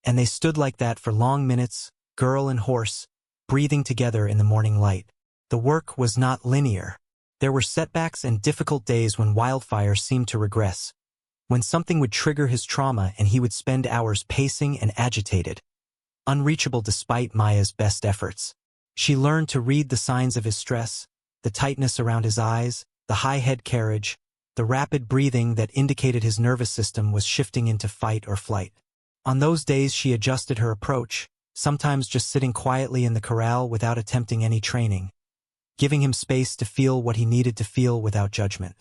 And they stood like that for long minutes, girl and horse, breathing together in the morning light. The work was not linear. There were setbacks and difficult days when Wildfire seemed to regress, when something would trigger his trauma and he would spend hours pacing and agitated, unreachable despite Maya's best efforts. She learned to read the signs of his stress, the tightness around his eyes, the high head carriage, the rapid breathing that indicated his nervous system was shifting into fight or flight. On those days she adjusted her approach, sometimes just sitting quietly in the corral without attempting any training, giving him space to feel what he needed to feel without judgment.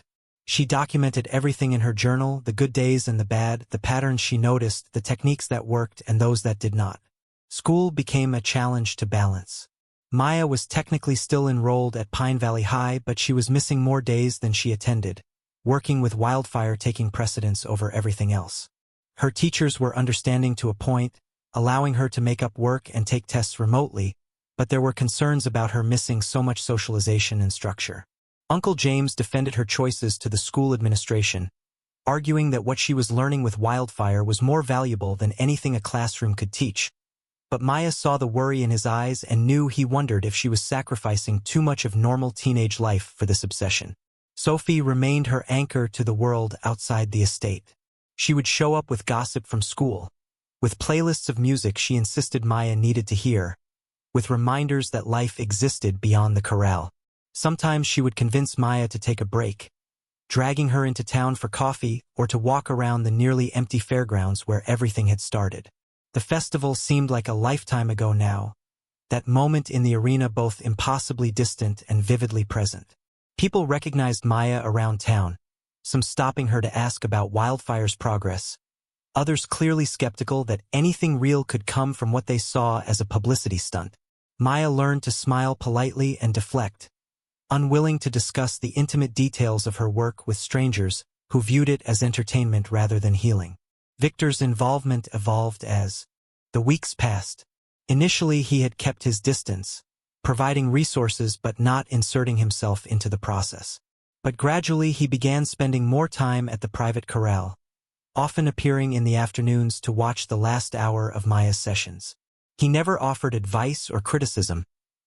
She documented everything in her journal, the good days and the bad, the patterns she noticed, the techniques that worked and those that did not. School became a challenge to balance. Maya was technically still enrolled at Pine Valley High, but she was missing more days than she attended, working with Wildfire taking precedence over everything else. Her teachers were understanding to a point, allowing her to make up work and take tests remotely, but there were concerns about her missing so much socialization and structure. Uncle James defended her choices to the school administration, arguing that what she was learning with Wildfire was more valuable than anything a classroom could teach. But Maya saw the worry in his eyes and knew he wondered if she was sacrificing too much of normal teenage life for this obsession. Sophie remained her anchor to the world outside the estate. She would show up with gossip from school, with playlists of music she insisted Maya needed to hear, with reminders that life existed beyond the corral. Sometimes she would convince Maya to take a break, dragging her into town for coffee or to walk around the nearly empty fairgrounds where everything had started. The festival seemed like a lifetime ago now, that moment in the arena both impossibly distant and vividly present. People recognized Maya around town, some stopping her to ask about Wildfire's progress, others clearly skeptical that anything real could come from what they saw as a publicity stunt. Maya learned to smile politely and deflect, unwilling to discuss the intimate details of her work with strangers who viewed it as entertainment rather than healing. Victor's involvement evolved as the weeks passed. Initially he had kept his distance, providing resources but not inserting himself into the process. But gradually he began spending more time at the private corral, often appearing in the afternoons to watch the last hour of Maya's sessions. He never offered advice or criticism,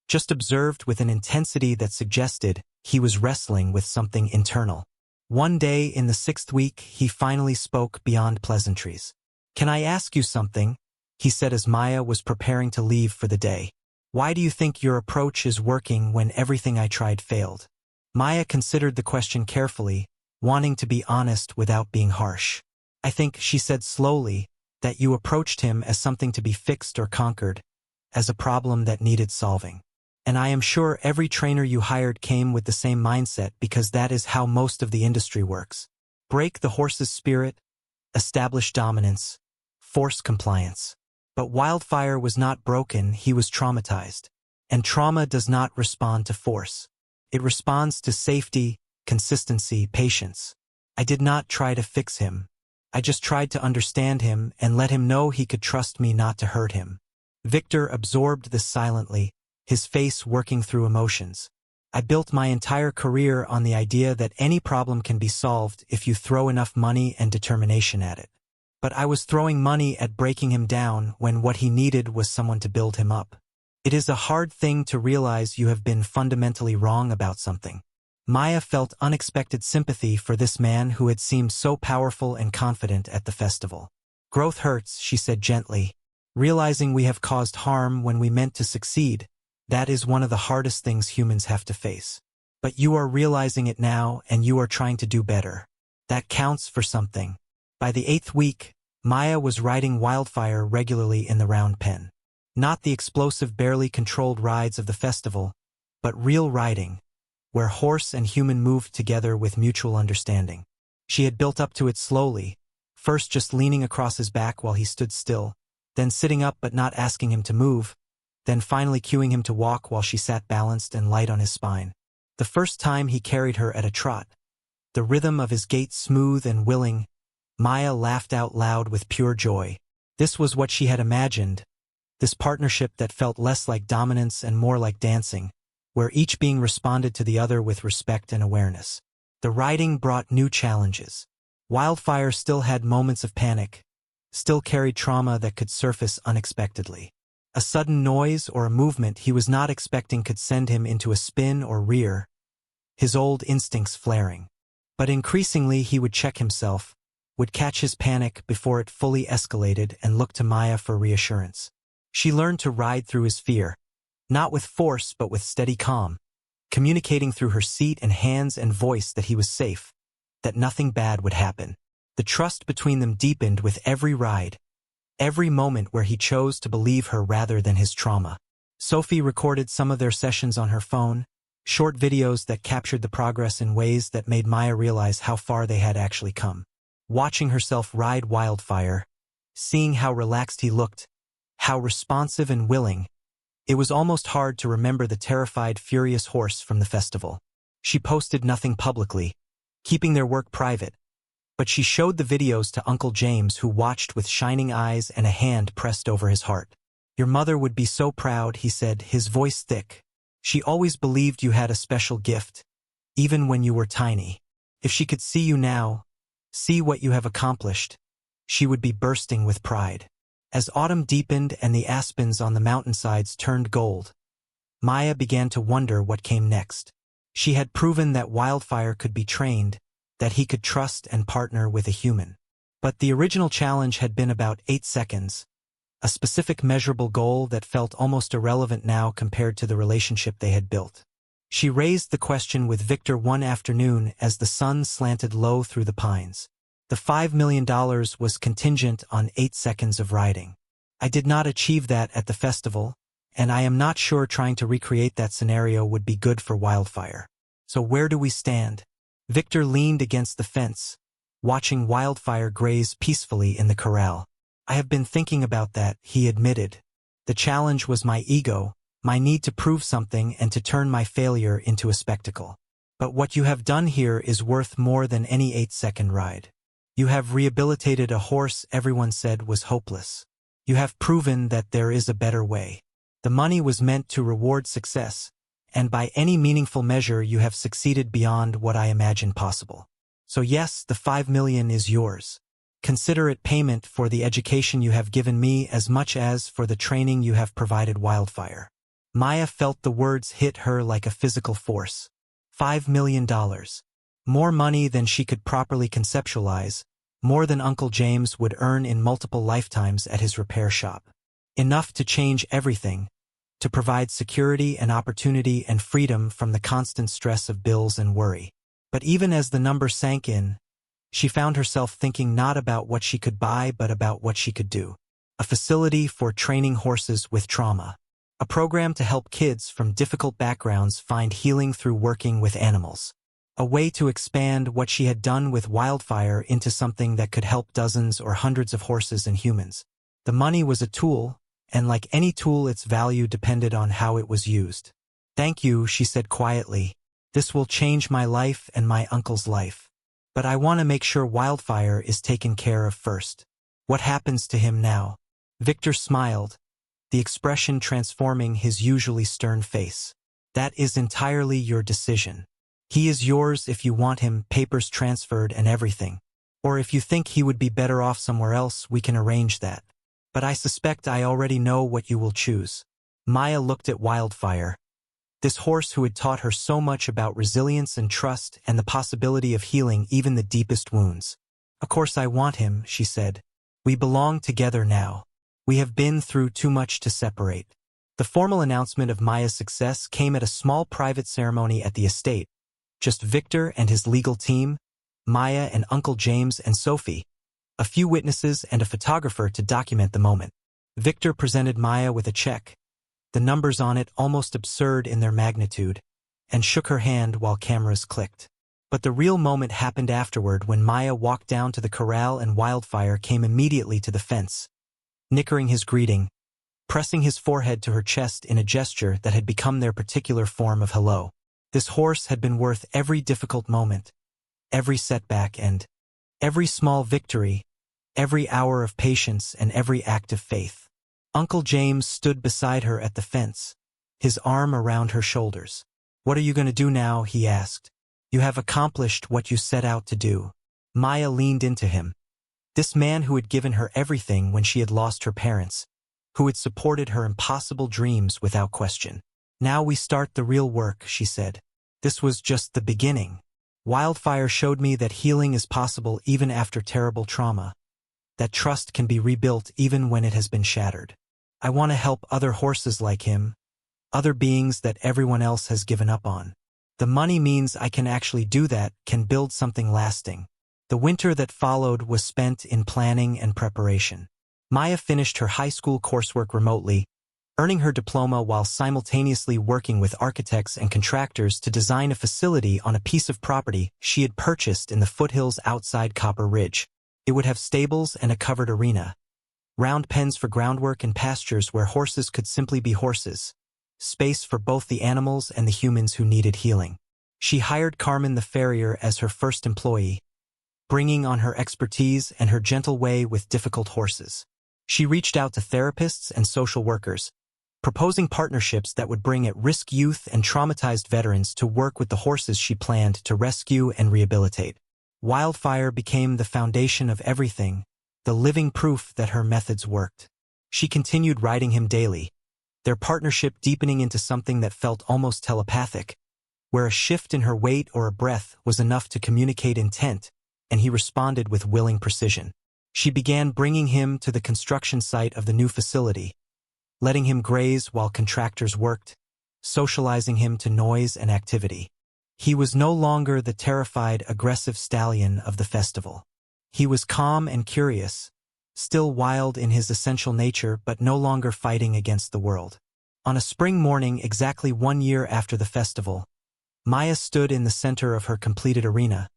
just observed with an intensity that suggested he was wrestling with something internal. One day in the 6th week, he finally spoke beyond pleasantries. "Can I ask you something?" he said as Maya was preparing to leave for the day. "Why do you think your approach is working when everything I tried failed?" Maya considered the question carefully, wanting to be honest without being harsh. "I think," she said slowly, "that you approached him as something to be fixed or conquered, as a problem that needed solving. And I am sure every trainer you hired came with the same mindset because that is how most of the industry works. Break the horse's spirit, establish dominance, force compliance." But Wildfire was not broken, he was traumatized. And trauma does not respond to force. It responds to safety, consistency, patience. I did not try to fix him. I just tried to understand him and let him know he could trust me not to hurt him. Victor absorbed this silently, his face working through emotions. "I built my entire career on the idea that any problem can be solved if you throw enough money and determination at it. But I was throwing money at breaking him down when what he needed was someone to build him up. It is a hard thing to realize you have been fundamentally wrong about something." Maya felt unexpected sympathy for this man who had seemed so powerful and confident at the festival. "Growth hurts," she said gently. "Realizing we have caused harm when we meant to succeed, that is one of the hardest things humans have to face. But you are realizing it now and you are trying to do better. That counts for something." By the 8th week, Maya was riding Wildfire regularly in the round pen. Not the explosive, barely controlled rides of the festival, but real riding, where horse and human moved together with mutual understanding. She had built up to it slowly, first just leaning across his back while he stood still, then sitting up but not asking him to move, then finally cueing him to walk while she sat balanced and light on his spine. The first time he carried her at a trot, the rhythm of his gait smooth and willing, Maya laughed out loud with pure joy. This was what she had imagined, this partnership that felt less like dominance and more like dancing, where each being responded to the other with respect and awareness. The riding brought new challenges. Wildfire still had moments of panic, still carried trauma that could surface unexpectedly. A sudden noise or a movement he was not expecting could send him into a spin or rear, his old instincts flaring. But increasingly he would check himself, would catch his panic before it fully escalated and look to Maya for reassurance. She learned to ride through his fear, not with force but with steady calm, communicating through her seat and hands and voice that he was safe, that nothing bad would happen. The trust between them deepened with every ride, every moment where he chose to believe her rather than his trauma. Sophie recorded some of their sessions on her phone, short videos that captured the progress in ways that made Maya realize how far they had actually come. Watching herself ride Wildfire, seeing how relaxed he looked, how responsive and willing, it was almost hard to remember the terrified, furious horse from the festival. She posted nothing publicly, keeping their work private, but she showed the videos to Uncle James, who watched with shining eyes and a hand pressed over his heart. "Your mother would be so proud," he said, his voice thick. "She always believed you had a special gift, even when you were tiny. If she could see you now, see what you have accomplished, she would be bursting with pride." As autumn deepened and the aspens on the mountainsides turned gold, Maya began to wonder what came next. She had proven that Wildfire could be trained, that he could trust and partner with a human. But the original challenge had been about 8 seconds, a specific measurable goal that felt almost irrelevant now compared to the relationship they had built. She raised the question with Victor one afternoon as the sun slanted low through the pines. The $5 million was contingent on 8 seconds of riding. "I did not achieve that at the festival, and I am not sure trying to recreate that scenario would be good for Wildfire. So where do we stand?" Victor leaned against the fence, watching Wildfire graze peacefully in the corral. "I have been thinking about that," he admitted. "The challenge was my ego, my need to prove something and to turn my failure into a spectacle. But what you have done here is worth more than any 8-second ride. You have rehabilitated a horse everyone said was hopeless. You have proven that there is a better way." The money was meant to reward success, and by any meaningful measure you have succeeded beyond what I imagined possible. So yes, the 5 million is yours. Consider it payment for the education you have given me as much as for the training you have provided Wildfire. Maya felt the words hit her like a physical force. $5 million. More money than she could properly conceptualize, more than Uncle James would earn in multiple lifetimes at his repair shop. Enough to change everything, to provide security and opportunity and freedom from the constant stress of bills and worry. But even as the number sank in, she found herself thinking not about what she could buy but about what she could do. A facility for training horses with trauma. A program to help kids from difficult backgrounds find healing through working with animals. A way to expand what she had done with Wildfire into something that could help dozens or hundreds of horses and humans. The money was a tool, and like any tool its value depended on how it was used. "Thank you," she said quietly. "This will change my life and my uncle's life. But I want to make sure Wildfire is taken care of first. What happens to him now?" Victor smiled, the expression transforming his usually stern face. "That is entirely your decision. He is yours if you want him, papers transferred and everything. Or if you think he would be better off somewhere else, we can arrange that. But I suspect I already know what you will choose." Maya looked at Wildfire, this horse who had taught her so much about resilience and trust and the possibility of healing even the deepest wounds. "Of course I want him," she said. "We belong together now. We have been through too much to separate." The formal announcement of Maya's success came at a small private ceremony at the estate. Just Victor and his legal team, Maya and Uncle James and Sophie, a few witnesses and a photographer to document the moment. Victor presented Maya with a check, the numbers on it almost absurd in their magnitude, and shook her hand while cameras clicked. But the real moment happened afterward when Maya walked down to the corral and Wildfire came immediately to the fence, nickering his greeting, pressing his forehead to her chest in a gesture that had become their particular form of hello. This horse had been worth every difficult moment, every setback and every small victory, every hour of patience and every act of faith. Uncle James stood beside her at the fence, his arm around her shoulders. "What are you going to do now?" he asked. "You have accomplished what you set out to do." Maya leaned into him. This man who had given her everything when she had lost her parents, who had supported her impossible dreams without question. "Now we start the real work," she said. "This was just the beginning. Wildfire showed me that healing is possible even after terrible trauma, that trust can be rebuilt even when it has been shattered. I want to help other horses like him, other beings that everyone else has given up on. The money means I can actually do that, can build something lasting." The winter that followed was spent in planning and preparation. Maya finished her high school coursework remotely, earning her diploma while simultaneously working with architects and contractors to design a facility on a piece of property she had purchased in the foothills outside Copper Ridge. It would have stables and a covered arena, round pens for groundwork and pastures where horses could simply be horses, space for both the animals and the humans who needed healing. She hired Carmen the farrier as her first employee, bringing on her expertise and her gentle way with difficult horses. She reached out to therapists and social workers, proposing partnerships that would bring at-risk youth and traumatized veterans to work with the horses she planned to rescue and rehabilitate. Wildfire became the foundation of everything, the living proof that her methods worked. She continued riding him daily, their partnership deepening into something that felt almost telepathic, where a shift in her weight or a breath was enough to communicate intent, and he responded with willing precision. She began bringing him to the construction site of the new facility, letting him graze while contractors worked, socializing him to noise and activity. He was no longer the terrified, aggressive stallion of the festival. He was calm and curious, still wild in his essential nature but no longer fighting against the world. On a spring morning exactly 1 year after the festival, Maya stood in the center of her completed arena,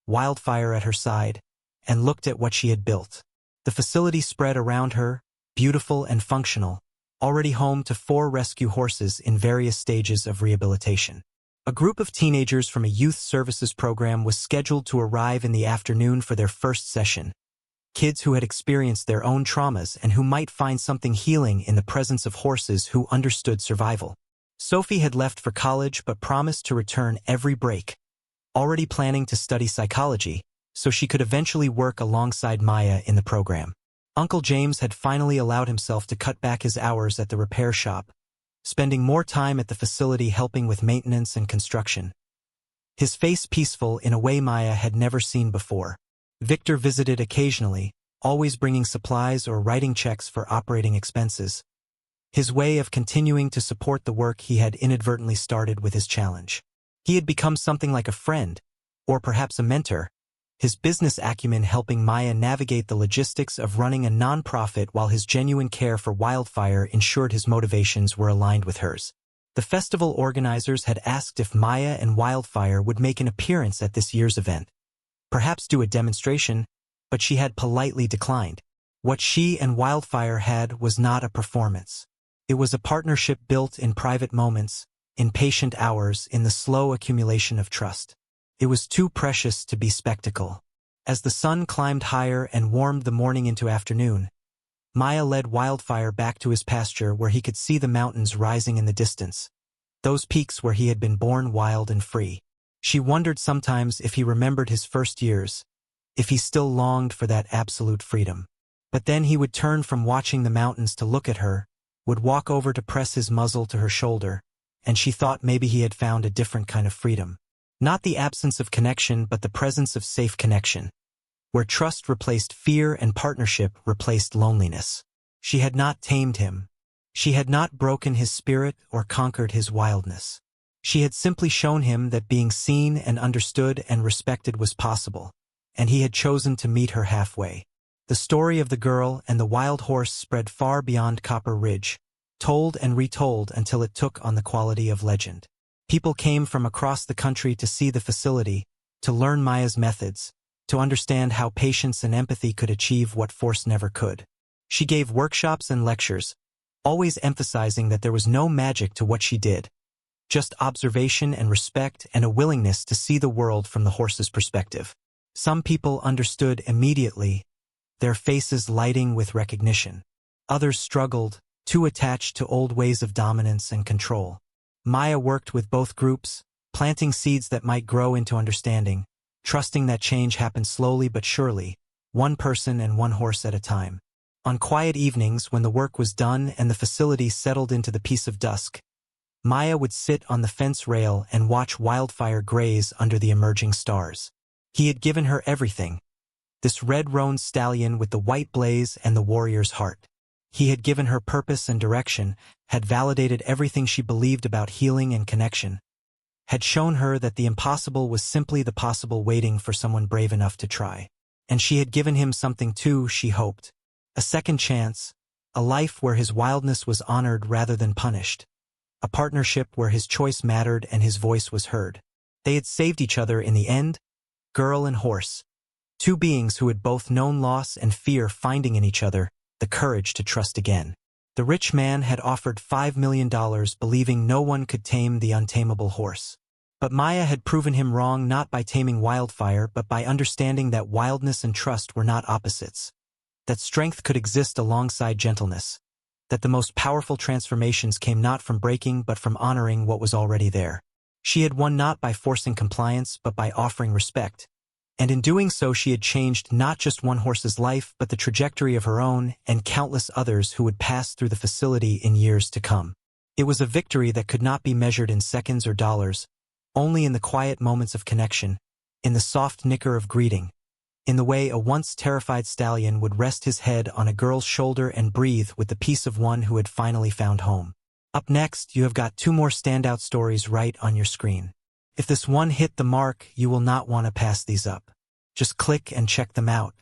Wildfire at her side, and looked at what she had built. The facility spread around her, beautiful and functional, already home to 4 rescue horses in various stages of rehabilitation. A group of teenagers from a youth services program was scheduled to arrive in the afternoon for their first session, kids who had experienced their own traumas and who might find something healing in the presence of horses who understood survival. Sophie had left for college but promised to return every break, already planning to study psychology, so she could eventually work alongside Maya in the program. Uncle James had finally allowed himself to cut back his hours at the repair shop, spending more time at the facility helping with maintenance and construction. His face peaceful in a way Maya had never seen before. Victor visited occasionally, always bringing supplies or writing checks for operating expenses. His way of continuing to support the work he had inadvertently started with his challenge. He had become something like a friend, or perhaps a mentor, his business acumen helping Maya navigate the logistics of running a non-profit while his genuine care for Wildfire ensured his motivations were aligned with hers. The festival organizers had asked if Maya and Wildfire would make an appearance at this year's event. Perhaps do a demonstration, but she had politely declined. What she and Wildfire had was not a performance. It was a partnership built in private moments, in patient hours, in the slow accumulation of trust. It was too precious to be spectacle. As the sun climbed higher and warmed the morning into afternoon, Maya led Wildfire back to his pasture where he could see the mountains rising in the distance, those peaks where he had been born wild and free. She wondered sometimes if he remembered his first years, if he still longed for that absolute freedom. But then he would turn from watching the mountains to look at her, would walk over to press his muzzle to her shoulder, and she thought maybe he had found a different kind of freedom. Not the absence of connection, but the presence of safe connection, where trust replaced fear and partnership replaced loneliness. She had not tamed him. She had not broken his spirit or conquered his wildness. She had simply shown him that being seen and understood and respected was possible, and he had chosen to meet her halfway. The story of the girl and the wild horse spread far beyond Copper Ridge, told and retold until it took on the quality of legend. People came from across the country to see the facility, to learn Maya's methods, to understand how patience and empathy could achieve what force never could. She gave workshops and lectures, always emphasizing that there was no magic to what she did, just observation and respect and a willingness to see the world from the horse's perspective. Some people understood immediately, their faces lighting with recognition. Others struggled, too attached to old ways of dominance and control. Maya worked with both groups, planting seeds that might grow into understanding, trusting that change happened slowly but surely, one person and one horse at a time. On quiet evenings when the work was done and the facility settled into the peace of dusk, Maya would sit on the fence rail and watch Wildfire graze under the emerging stars. He had given her everything, this red-roan stallion with the white blaze and the warrior's heart. He had given her purpose and direction, had validated everything she believed about healing and connection, had shown her that the impossible was simply the possible waiting for someone brave enough to try. And she had given him something too, she hoped. A second chance, a life where his wildness was honored rather than punished. A partnership where his choice mattered and his voice was heard. They had saved each other in the end, girl and horse. Two beings who had both known loss and fear finding in each other the courage to trust again. The rich man had offered $5 million believing no one could tame the untamable horse. But Maya had proven him wrong not by taming Wildfire but by understanding that wildness and trust were not opposites. That strength could exist alongside gentleness. That the most powerful transformations came not from breaking but from honoring what was already there. She had won not by forcing compliance but by offering respect. And in doing so she had changed not just one horse's life but the trajectory of her own and countless others who would pass through the facility in years to come. It was a victory that could not be measured in seconds or dollars, only in the quiet moments of connection, in the soft nicker of greeting, in the way a once terrified stallion would rest his head on a girl's shoulder and breathe with the peace of one who had finally found home. Up next, you have got two more standout stories right on your screen. If this one hit the mark, you will not want to pass these up. Just click and check them out.